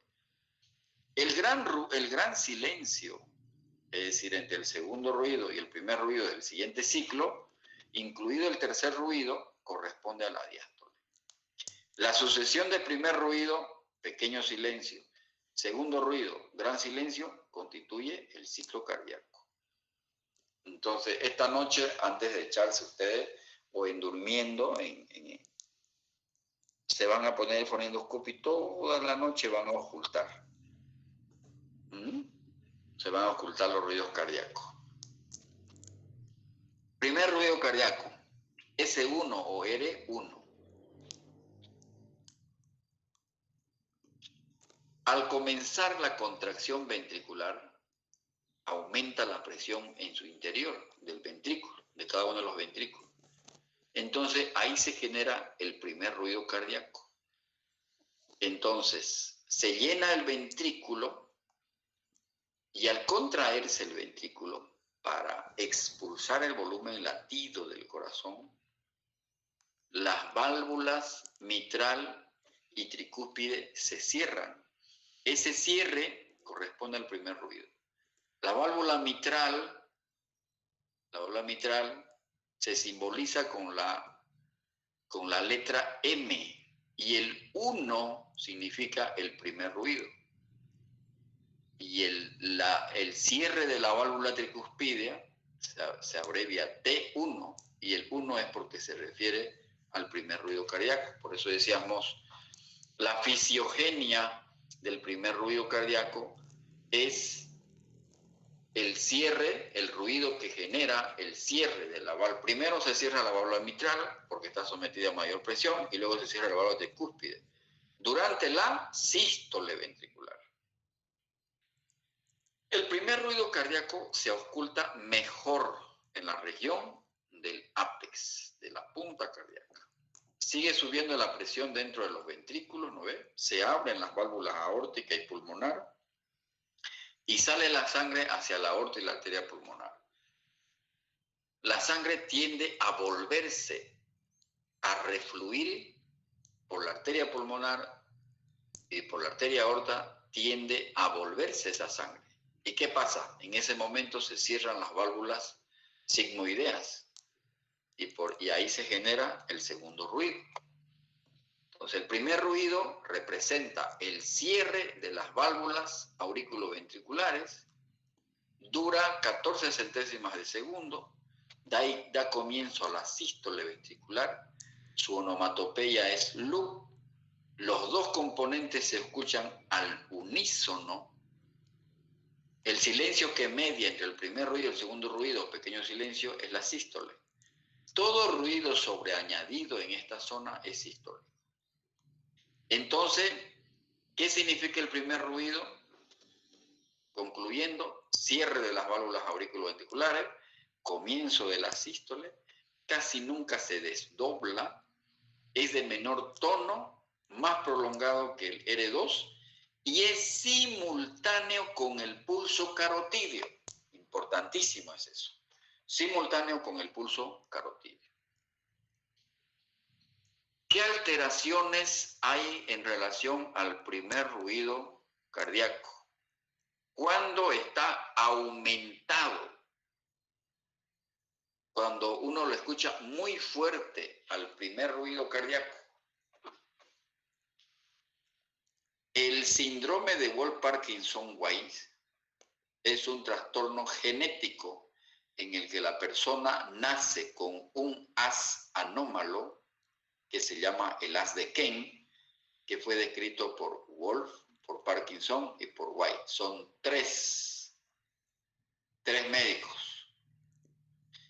El gran silencio, es decir, entre el segundo ruido y el primer ruido del siguiente ciclo, incluido el tercer ruido, corresponde a la diástole. La sucesión de primer ruido, pequeño silencio, segundo ruido, gran silencio, constituye el ciclo cardíaco. Entonces, esta noche, antes de echarse ustedes, o en durmiendo, se van a poner el fonendoscopio y toda la noche van a ocultar. Se van a ocultar los ruidos cardíacos. Primer ruido cardíaco, S1 o R1. Al comenzar la contracción ventricular, aumenta la presión en su interior del ventrículo, de cada uno de los ventrículos. Entonces, ahí se genera el primer ruido cardíaco. Entonces, se llena el ventrículo y al contraerse el ventrículo para expulsar el volumen latido del corazón, las válvulas mitral y tricúspide se cierran. Ese cierre corresponde al primer ruido. La válvula mitral se simboliza con la letra M, y el 1 significa el primer ruido. Y el cierre de la válvula tricuspidea se abrevia T1, y el 1 es porque se refiere al primer ruido cardíaco. Por eso decíamos, la fisiogenia del primer ruido cardíaco es el cierre, el ruido que genera el cierre de la válvula. Primero se cierra la válvula mitral porque está sometida a mayor presión, y luego se cierra la válvula tricúspide durante la sístole ventricular. El primer ruido cardíaco se ausculta mejor en la región del ápex, de la punta cardíaca. Sigue subiendo la presión dentro de los ventrículos, ¿no ve? Se abren las válvulas aórtica y pulmonar, y sale la sangre hacia la aorta y la arteria pulmonar. La sangre tiende a volverse, a refluir por la arteria pulmonar, y por la arteria aorta tiende a volverse esa sangre. ¿Y qué pasa? En ese momento se cierran las válvulas sigmoideas, y ahí se genera el segundo ruido. Entonces, el primer ruido representa el cierre de las válvulas auriculoventriculares, dura 14 centésimas de segundo, da comienzo a la sístole ventricular, su onomatopeya es LU, los dos componentes se escuchan al unísono. El silencio que media entre el primer ruido y el segundo ruido, pequeño silencio, es la sístole. Todo ruido sobreañadido en esta zona es sístole. Entonces, ¿qué significa el primer ruido? Concluyendo, cierre de las válvulas auriculoventriculares, comienzo de la sístole, casi nunca se desdobla, es de menor tono, más prolongado que el R2, y es simultáneo con el pulso carotídeo. Importantísimo es eso. Simultáneo con el pulso carotídeo. ¿Qué alteraciones hay en relación al primer ruido cardíaco? Cuando está aumentado, cuando uno lo escucha muy fuerte al primer ruido cardíaco. El síndrome de Wolff-Parkinson-White es un trastorno genético en el que la persona nace con un haz anómalo que se llama el haz de Kent, que fue descrito por Wolff, por Parkinson y por White. Son tres médicos.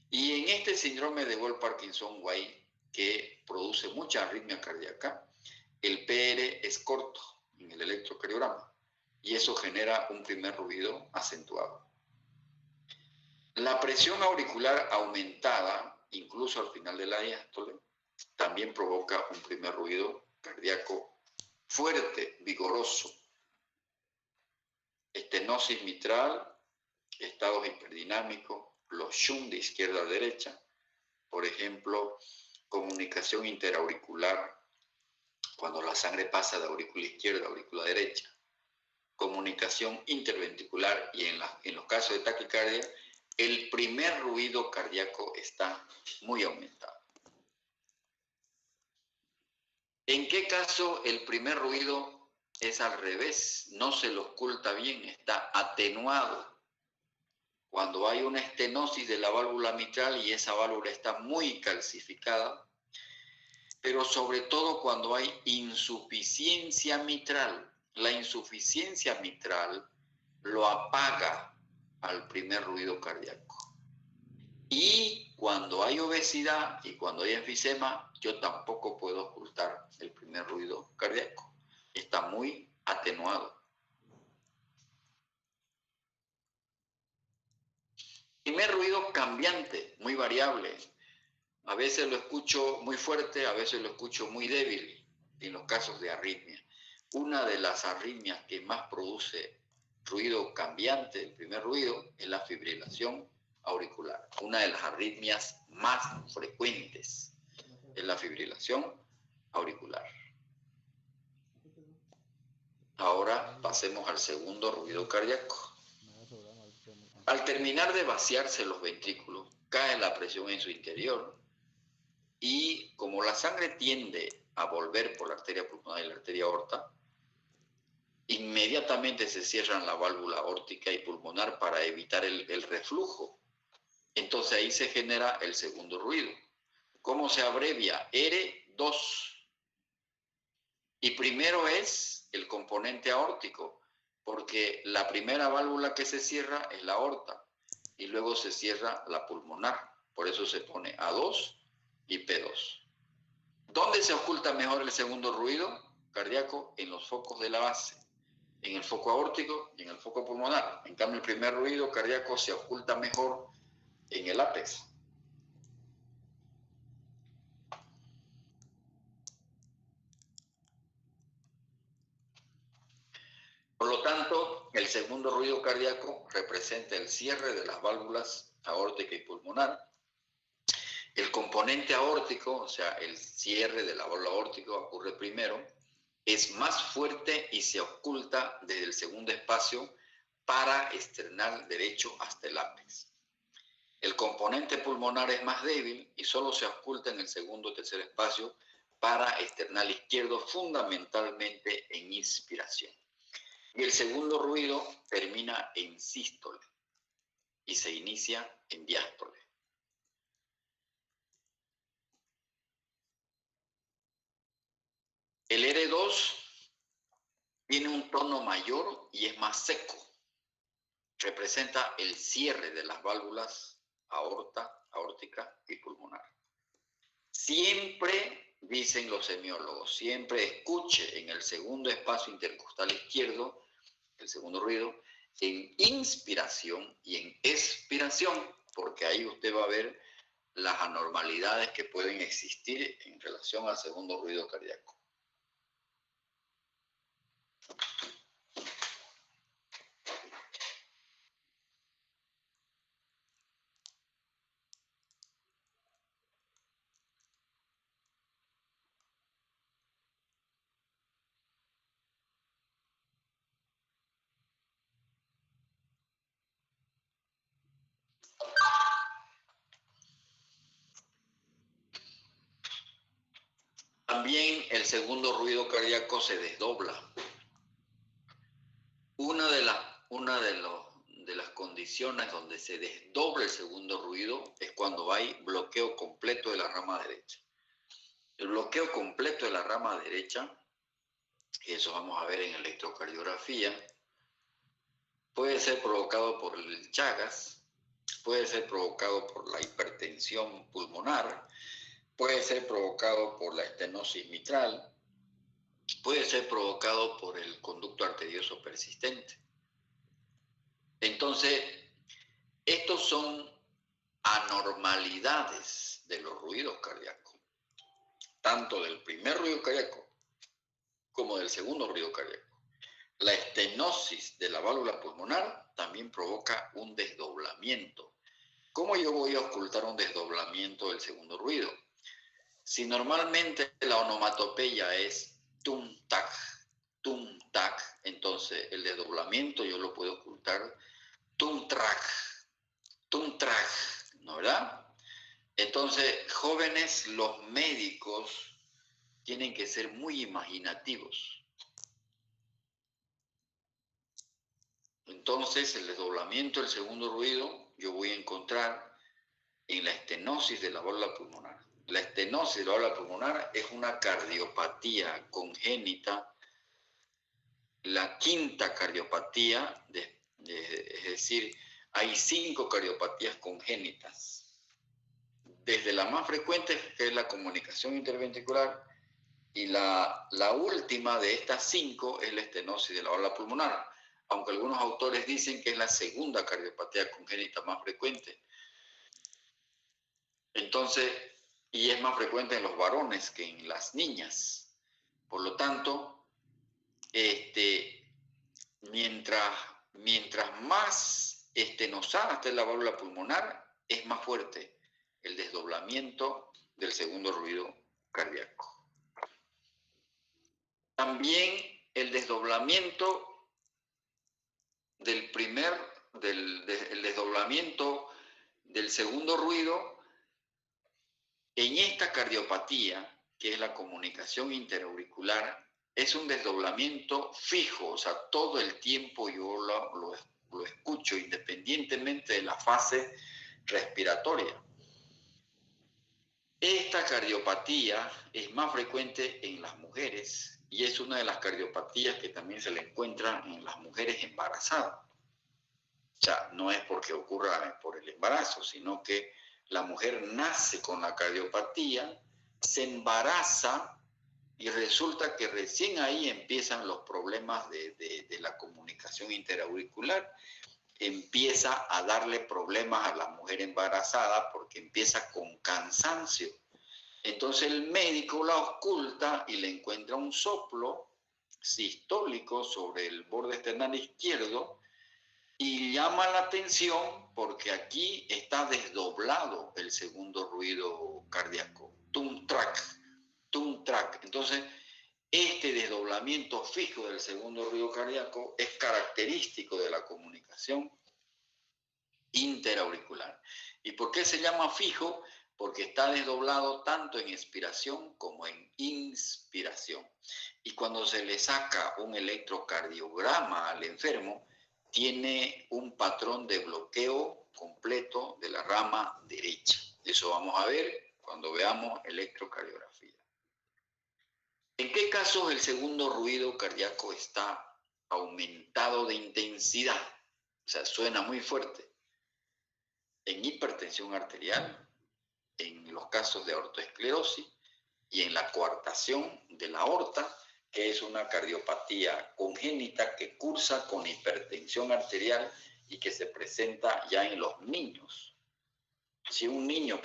Y en este síndrome de Wolff-Parkinson-White, que produce mucha arritmia cardíaca, el PR es corto en el electrocardiograma, y eso genera un primer ruido acentuado. La presión auricular aumentada, incluso al final de la diástole, también provoca un primer ruido cardíaco fuerte, vigoroso. Estenosis mitral, estados hiperdinámicos, los shunt de izquierda a derecha, por ejemplo, comunicación interauricular, cuando la sangre pasa de aurícula izquierda a aurícula derecha, comunicación interventricular, y en los casos de taquicardia, el primer ruido cardíaco está muy aumentado. ¿En qué caso el primer ruido es al revés? No se lo oculta bien, está atenuado. Cuando hay una estenosis de la válvula mitral y esa válvula está muy calcificada, pero sobre todo cuando hay insuficiencia mitral. La insuficiencia mitral lo apaga al primer ruido cardíaco. Y cuando hay obesidad y cuando hay enfisema, yo tampoco puedo ocultar el primer ruido cardíaco. Está muy atenuado. Primer ruido cambiante, muy variable. A veces lo escucho muy fuerte, a veces lo escucho muy débil en los casos de arritmia. Una de las arritmias que más produce ruido cambiante, el primer ruido, es la fibrilación auricular. Una de las arritmias más frecuentes es la fibrilación auricular. Ahora pasemos al segundo ruido cardíaco. Al terminar de vaciarse los ventrículos, cae la presión en su interior y como la sangre tiende a volver por la arteria pulmonar y la arteria aorta, inmediatamente se cierran la válvula aórtica y pulmonar para evitar el reflujo. Entonces ahí se genera el segundo ruido. ¿Cómo se abrevia? R2. Y primero es el componente aórtico, porque la primera válvula que se cierra es la aorta y luego se cierra la pulmonar. Por eso se pone A2 y P2. ¿Dónde se oculta mejor el segundo ruido cardíaco? En los focos de la base, en el foco aórtico y en el foco pulmonar. En cambio, el primer ruido cardíaco se oculta mejor en el ápex. Por lo tanto, el segundo ruido cardíaco representa el cierre de las válvulas aórtica y pulmonar. El componente aórtico, o sea, el cierre de la válvula aórtica ocurre primero, es más fuerte y se oculta desde el segundo espacio paraesternal derecho hasta el ápex. El componente pulmonar es más débil y solo se oculta en el segundo o tercer espacio paraesternal izquierdo, fundamentalmente en inspiración. Y el segundo ruido termina en sístole y se inicia en diástole. El R2 tiene un tono mayor y es más seco. Representa el cierre de las válvulas aórtica y pulmonar. Siempre, dicen los semiólogos, siempre escuche en el segundo espacio intercostal izquierdo, el segundo ruido, en inspiración y en expiración, porque ahí usted va a ver las anormalidades que pueden existir en relación al segundo ruido cardíaco. También el segundo ruido cardíaco se desdobla. Una de las condiciones donde se desdobla el segundo ruido es cuando hay bloqueo completo de la rama derecha. El bloqueo completo de la rama derecha, eso vamos a ver en electrocardiografía, puede ser provocado por el Chagas, puede ser provocado por la hipertensión pulmonar, puede ser provocado por la estenosis mitral, puede ser provocado por el conducto arterioso persistente. Entonces, estos son anormalidades de los ruidos cardíacos, tanto del primer ruido cardíaco como del segundo ruido cardíaco. La estenosis de la válvula pulmonar también provoca un desdoblamiento. ¿Cómo yo voy a ocultar un desdoblamiento del segundo ruido? Si normalmente la onomatopeya es tum-tac, entonces el desdoblamiento yo lo puedo ocultar tum-trac, ¿no verdad? Entonces, jóvenes, los médicos tienen que ser muy imaginativos. Entonces, el desdoblamiento del segundo ruido yo voy a encontrar en la estenosis de la válvula pulmonar. La estenosis de la válvula pulmonar es una cardiopatía congénita, la quinta cardiopatía, es decir, hay 5 cardiopatías congénitas. Desde la más frecuente, que es la comunicación interventricular, y la última de estas 5 es la estenosis de la válvula pulmonar, aunque algunos autores dicen que es la segunda cardiopatía congénita más frecuente. Entonces, y es más frecuente en los varones que en las niñas. Por lo tanto, mientras más estenosada esté la válvula pulmonar, es más fuerte el desdoblamiento del segundo ruido cardíaco. También el desdoblamiento el desdoblamiento del segundo ruido, en esta cardiopatía, que es la comunicación interauricular, es un desdoblamiento fijo, o sea, todo el tiempo yo lo escucho independientemente de la fase respiratoria. Esta cardiopatía es más frecuente en las mujeres y es una de las cardiopatías que también se le encuentra en las mujeres embarazadas. O sea, no es porque ocurra por el embarazo, sino que la mujer nace con la cardiopatía, se embaraza y resulta que recién ahí empiezan los problemas de la comunicación interauricular. Empieza a darle problemas a la mujer embarazada porque empieza con cansancio. Entonces el médico la oculta y le encuentra un soplo sistólico sobre el borde esternal izquierdo y llama la atención porque aquí está desdoblado el segundo ruido cardíaco, tum track, tum track. Entonces, este desdoblamiento fijo del segundo ruido cardíaco es característico de la comunicación interauricular. ¿Y por qué se llama fijo? Porque está desdoblado tanto en expiración como en inspiración. Y cuando se le saca un electrocardiograma al enfermo, tiene un patrón de bloqueo completo de la rama derecha. Eso vamos a ver cuando veamos electrocardiografía. ¿En qué casos el segundo ruido cardíaco está aumentado de intensidad? O sea, suena muy fuerte. En hipertensión arterial, en los casos de aortoesclerosis y en la coartación de la aorta, que es una cardiopatía congénita que cursa con hipertensión arterial y que se presenta ya en los niños. Si un niño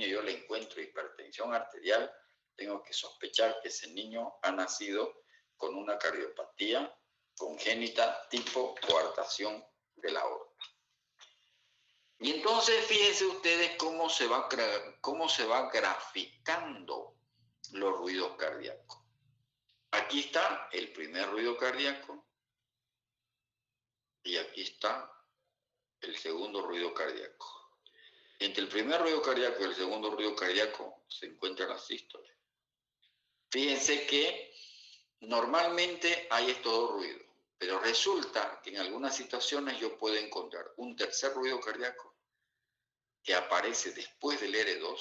yo le encuentro hipertensión arterial, tengo que sospechar que ese niño ha nacido con una cardiopatía congénita tipo coartación de la aorta. Y entonces fíjense ustedes cómo se va graficando los ruidos cardíacos. Aquí está el primer ruido cardíaco y aquí está el segundo ruido cardíaco. Entre el primer ruido cardíaco y el segundo ruido cardíaco se encuentra la sístole. Fíjense que normalmente hay estos dos ruidos, pero resulta que en algunas situaciones yo puedo encontrar un tercer ruido cardíaco que aparece después del R2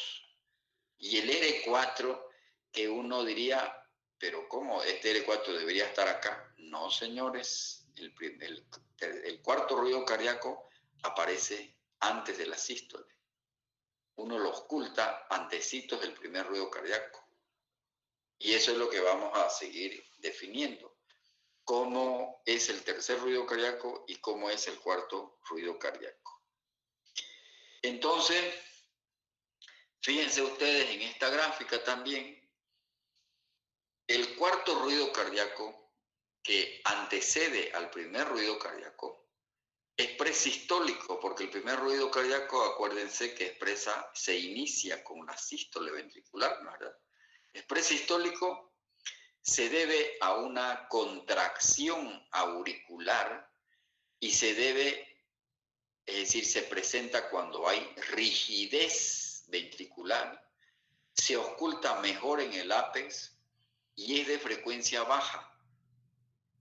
y el R4 que uno diría, pero ¿cómo? Este L4 debería estar acá. No, señores, el cuarto ruido cardíaco aparece antes de la sístole. Uno lo oculta antecitos del primer ruido cardíaco. Y eso es lo que vamos a seguir definiendo. Cómo es el tercer ruido cardíaco y cómo es el cuarto ruido cardíaco. Entonces, fíjense ustedes en esta gráfica también, el cuarto ruido cardíaco que antecede al primer ruido cardíaco es presistólico, porque el primer ruido cardíaco, acuérdense que se inicia con la sístole ventricular, ¿verdad? Es presistólico, se debe a una contracción auricular y se presenta cuando hay rigidez ventricular, se oculta mejor en el ápex y es de frecuencia baja.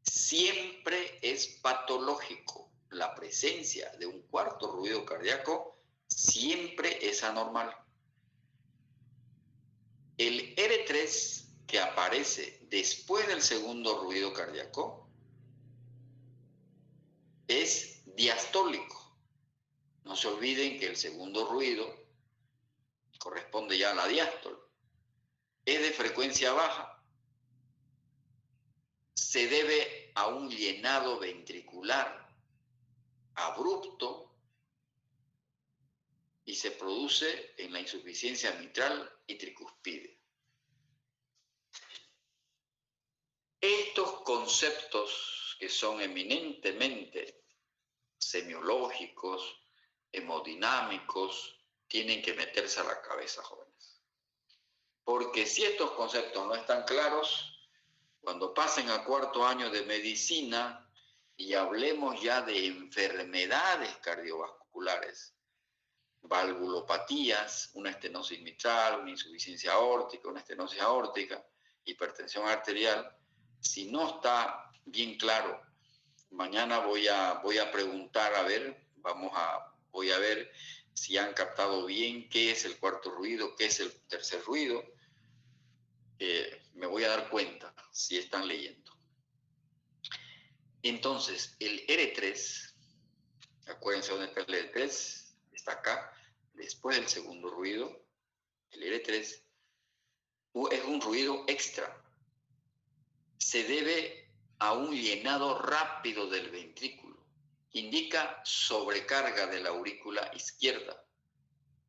Siempre es patológico. La presencia de un cuarto ruido cardíaco siempre es anormal. El R3 que aparece después del segundo ruido cardíaco es diastólico. No se olviden que el segundo ruido corresponde ya a la diástole. Es de frecuencia baja. Se debe a un llenado ventricular abrupto y se produce en la insuficiencia mitral y tricuspide. Estos conceptos que son eminentemente semiológicos, hemodinámicos, tienen que meterse a la cabeza, jóvenes. Porque si estos conceptos no están claros, cuando pasen a cuarto año de medicina y hablemos ya de enfermedades cardiovasculares, valvulopatías, una estenosis mitral, una insuficiencia aórtica, una estenosis aórtica, hipertensión arterial. Si no está bien claro, mañana voy a preguntar, a ver, voy a ver si han captado bien qué es el cuarto ruido, qué es el tercer ruido. Me voy a dar cuenta si están leyendo. Entonces, el R3, acuérdense dónde está el R3, está acá, después del segundo ruido. El R3 es un ruido extra. Se debe a un llenado rápido del ventrículo. Indica sobrecarga de la aurícula izquierda.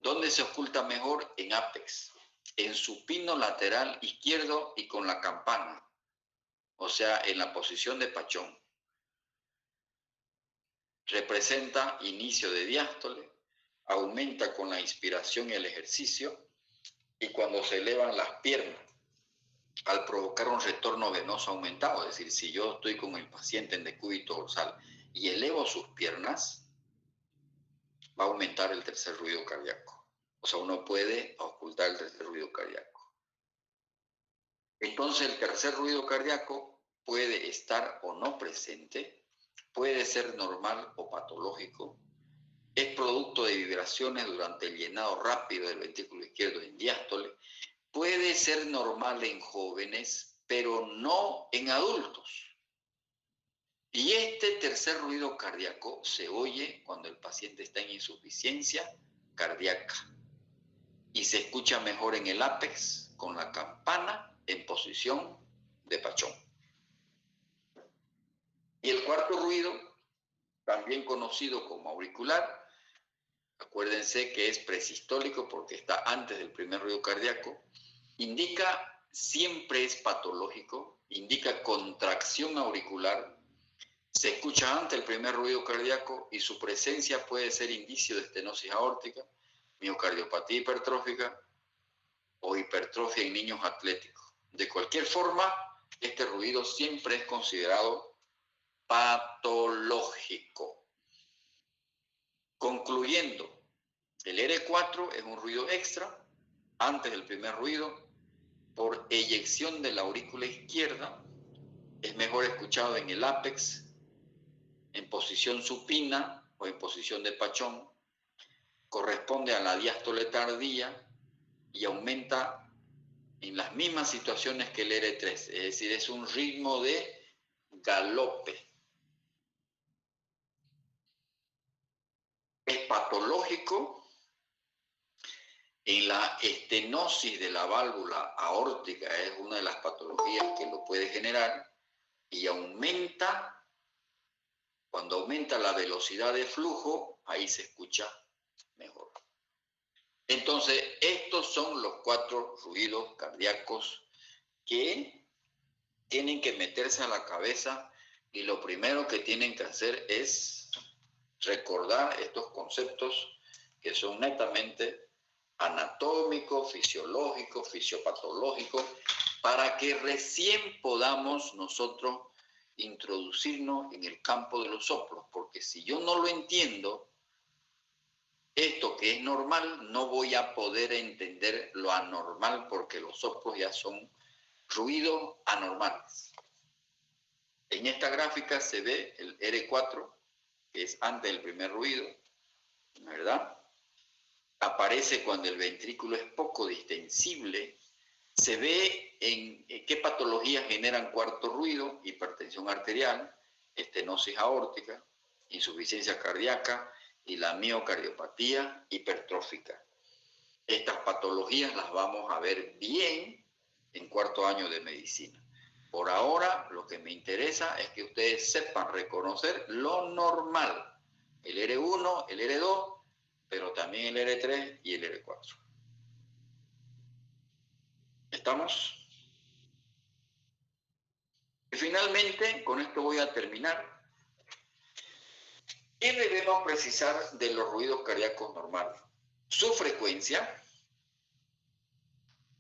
¿Dónde se oculta mejor? En ápex, en supino lateral izquierdo y con la campana, o sea, en la posición de pachón. Representa inicio de diástole, aumenta con la inspiración y el ejercicio, y cuando se elevan las piernas, al provocar un retorno venoso aumentado, es decir, si yo estoy con el paciente en decúbito dorsal y elevo sus piernas, va a aumentar el tercer ruido cardíaco. O sea, uno puede ocultar el tercer ruido cardíaco. Entonces, el tercer ruido cardíaco puede estar o no presente, puede ser normal o patológico, es producto de vibraciones durante el llenado rápido del ventrículo izquierdo en diástole, puede ser normal en jóvenes, pero no en adultos. Y este tercer ruido cardíaco se oye cuando el paciente está en insuficiencia cardíaca y se escucha mejor en el ápex con la campana en posición de pachón. Y el cuarto ruido, también conocido como auricular, acuérdense que es presistólico porque está antes del primer ruido cardíaco, siempre es patológico, indica contracción auricular, se escucha antes el primer ruido cardíaco y su presencia puede ser indicio de estenosis aórtica, miocardiopatía hipertrófica o hipertrofia en niños atléticos. De cualquier forma, este ruido siempre es considerado patológico. Concluyendo, el R4 es un ruido extra, antes del primer ruido, por eyección de la aurícula izquierda, es mejor escuchado en el ápex, en posición supina o en posición de pachón, corresponde a la diástole tardía y aumenta en las mismas situaciones que el R3, es decir, es un ritmo de galope. Es patológico en la estenosis de la válvula aórtica, es una de las patologías que lo puede generar, y aumenta, cuando aumenta la velocidad de flujo, ahí se escucha mejor. Entonces, estos son los 4 ruidos cardíacos que tienen que meterse a la cabeza, y lo primero que tienen que hacer es recordar estos conceptos que son netamente anatómicos, fisiológicos, fisiopatológicos, para que recién podamos nosotros introducirnos en el campo de los soplos, porque si yo no lo entiendo, esto que es normal, no voy a poder entender lo anormal, porque los soplos ya son ruidos anormales. En esta gráfica se ve el R4, que es antes del primer ruido, ¿verdad? Aparece cuando el ventrículo es poco distensible. Se ve en qué patologías generan cuarto ruido: hipertensión arterial, estenosis aórtica, insuficiencia cardíaca y la miocardiopatía hipertrófica. Estas patologías las vamos a ver bien en cuarto año de medicina. Por ahora, lo que me interesa es que ustedes sepan reconocer lo normal: el R1, el R2, pero también el R3 y el R4. ¿Estamos? Y finalmente, con esto voy a terminar. ¿Qué debemos precisar de los ruidos cardíacos normales? Su frecuencia.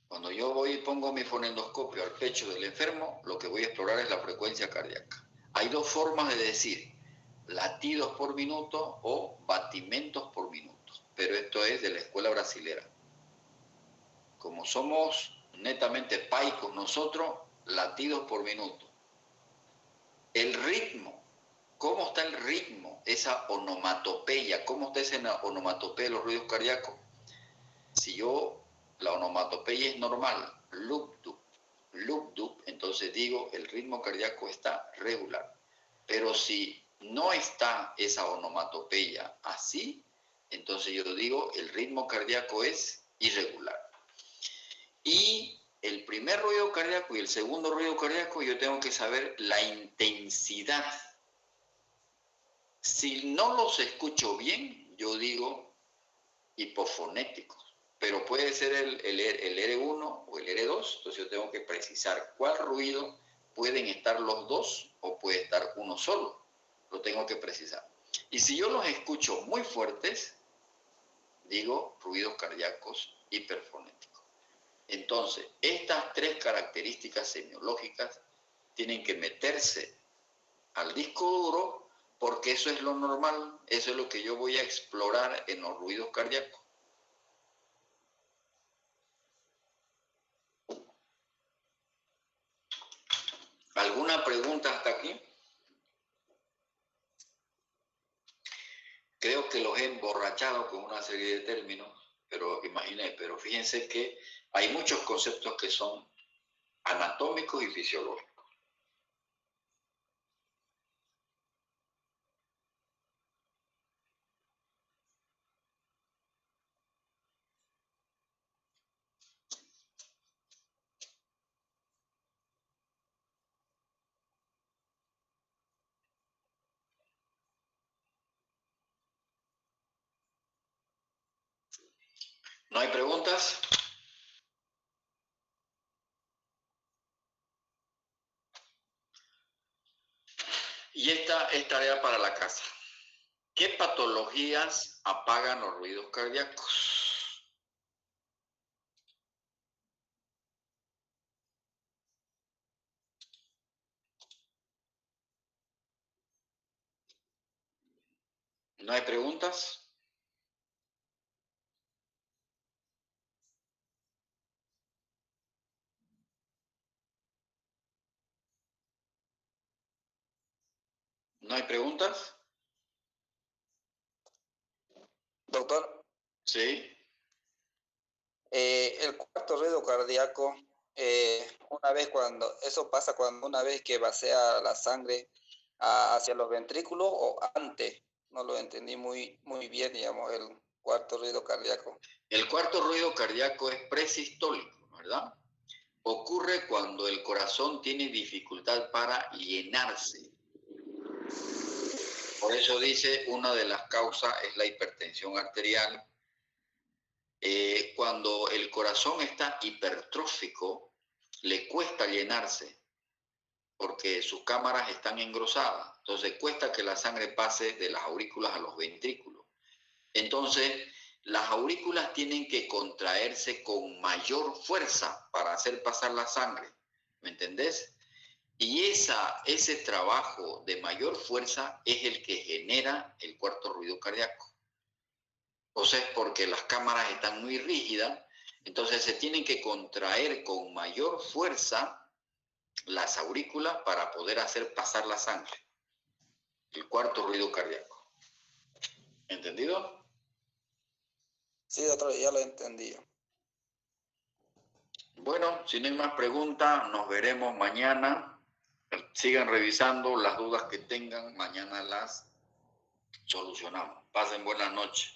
Cuando yo voy y pongo mi fonendoscopio al pecho del enfermo, lo que voy a explorar es la frecuencia cardíaca. Hay 2 formas de decir: latidos por minuto o batimentos por minuto. pero esto es de la escuela brasilera. Como somos netamente paicos nosotros, latidos por minuto. El ritmo, ¿cómo está el ritmo? Esa onomatopeya, ¿cómo está esa onomatopeya de los ruidos cardíacos? Si la onomatopeya es normal, lup-dup, entonces digo, el ritmo cardíaco está regular. Pero si no está esa onomatopeya así, entonces yo digo, el ritmo cardíaco es irregular. Y el primer ruido cardíaco y el segundo ruido cardíaco, yo tengo que saber la intensidad. Si no los escucho bien, yo digo hipofonéticos. Pero puede ser el R1 o el R2, entonces yo tengo que precisar cuál ruido pueden estar los dos o puede estar uno solo. Lo tengo que precisar. Y si yo los escucho muy fuertes, digo ruidos cardíacos hiperfonéticos. Entonces, estas tres características semiológicas tienen que meterse al disco duro porque eso es lo normal, eso es lo que yo voy a explorar en los ruidos cardíacos. ¿Alguna pregunta hasta aquí? Creo que los he emborrachado con una serie de términos, pero fíjense que hay muchos conceptos que son anatómicos y fisiológicos. ¿No hay preguntas? Y esta es tarea para la casa. ¿Qué patologías apagan los ruidos cardíacos? ¿No hay preguntas? ¿No hay preguntas? Doctor. Sí. El cuarto ruido cardíaco, eso pasa cuando una vez que vacía la sangre hacia los ventrículos o antes, no lo entendí muy bien, digamos, el cuarto ruido cardíaco. El cuarto ruido cardíaco es presistólico, ¿verdad? Ocurre cuando el corazón tiene dificultad para llenarse. Por eso dice, una de las causas es la hipertensión arterial. Cuando el corazón está hipertrófico, le cuesta llenarse porque sus cámaras están engrosadas. Entonces cuesta que la sangre pase de las aurículas a los ventrículos. Entonces, las aurículas tienen que contraerse con mayor fuerza para hacer pasar la sangre. ¿Me entendés? Y ese trabajo de mayor fuerza es el que genera el cuarto ruido cardíaco. O sea, es porque las cámaras están muy rígidas, entonces se tienen que contraer con mayor fuerza las aurículas para poder hacer pasar la sangre. El cuarto ruido cardíaco. ¿Entendido? Sí, doctor, ya lo entendí. Bueno, si no hay más preguntas, nos veremos mañana. Sigan revisando las dudas que tengan, mañana las solucionamos. Pasen buenas noches.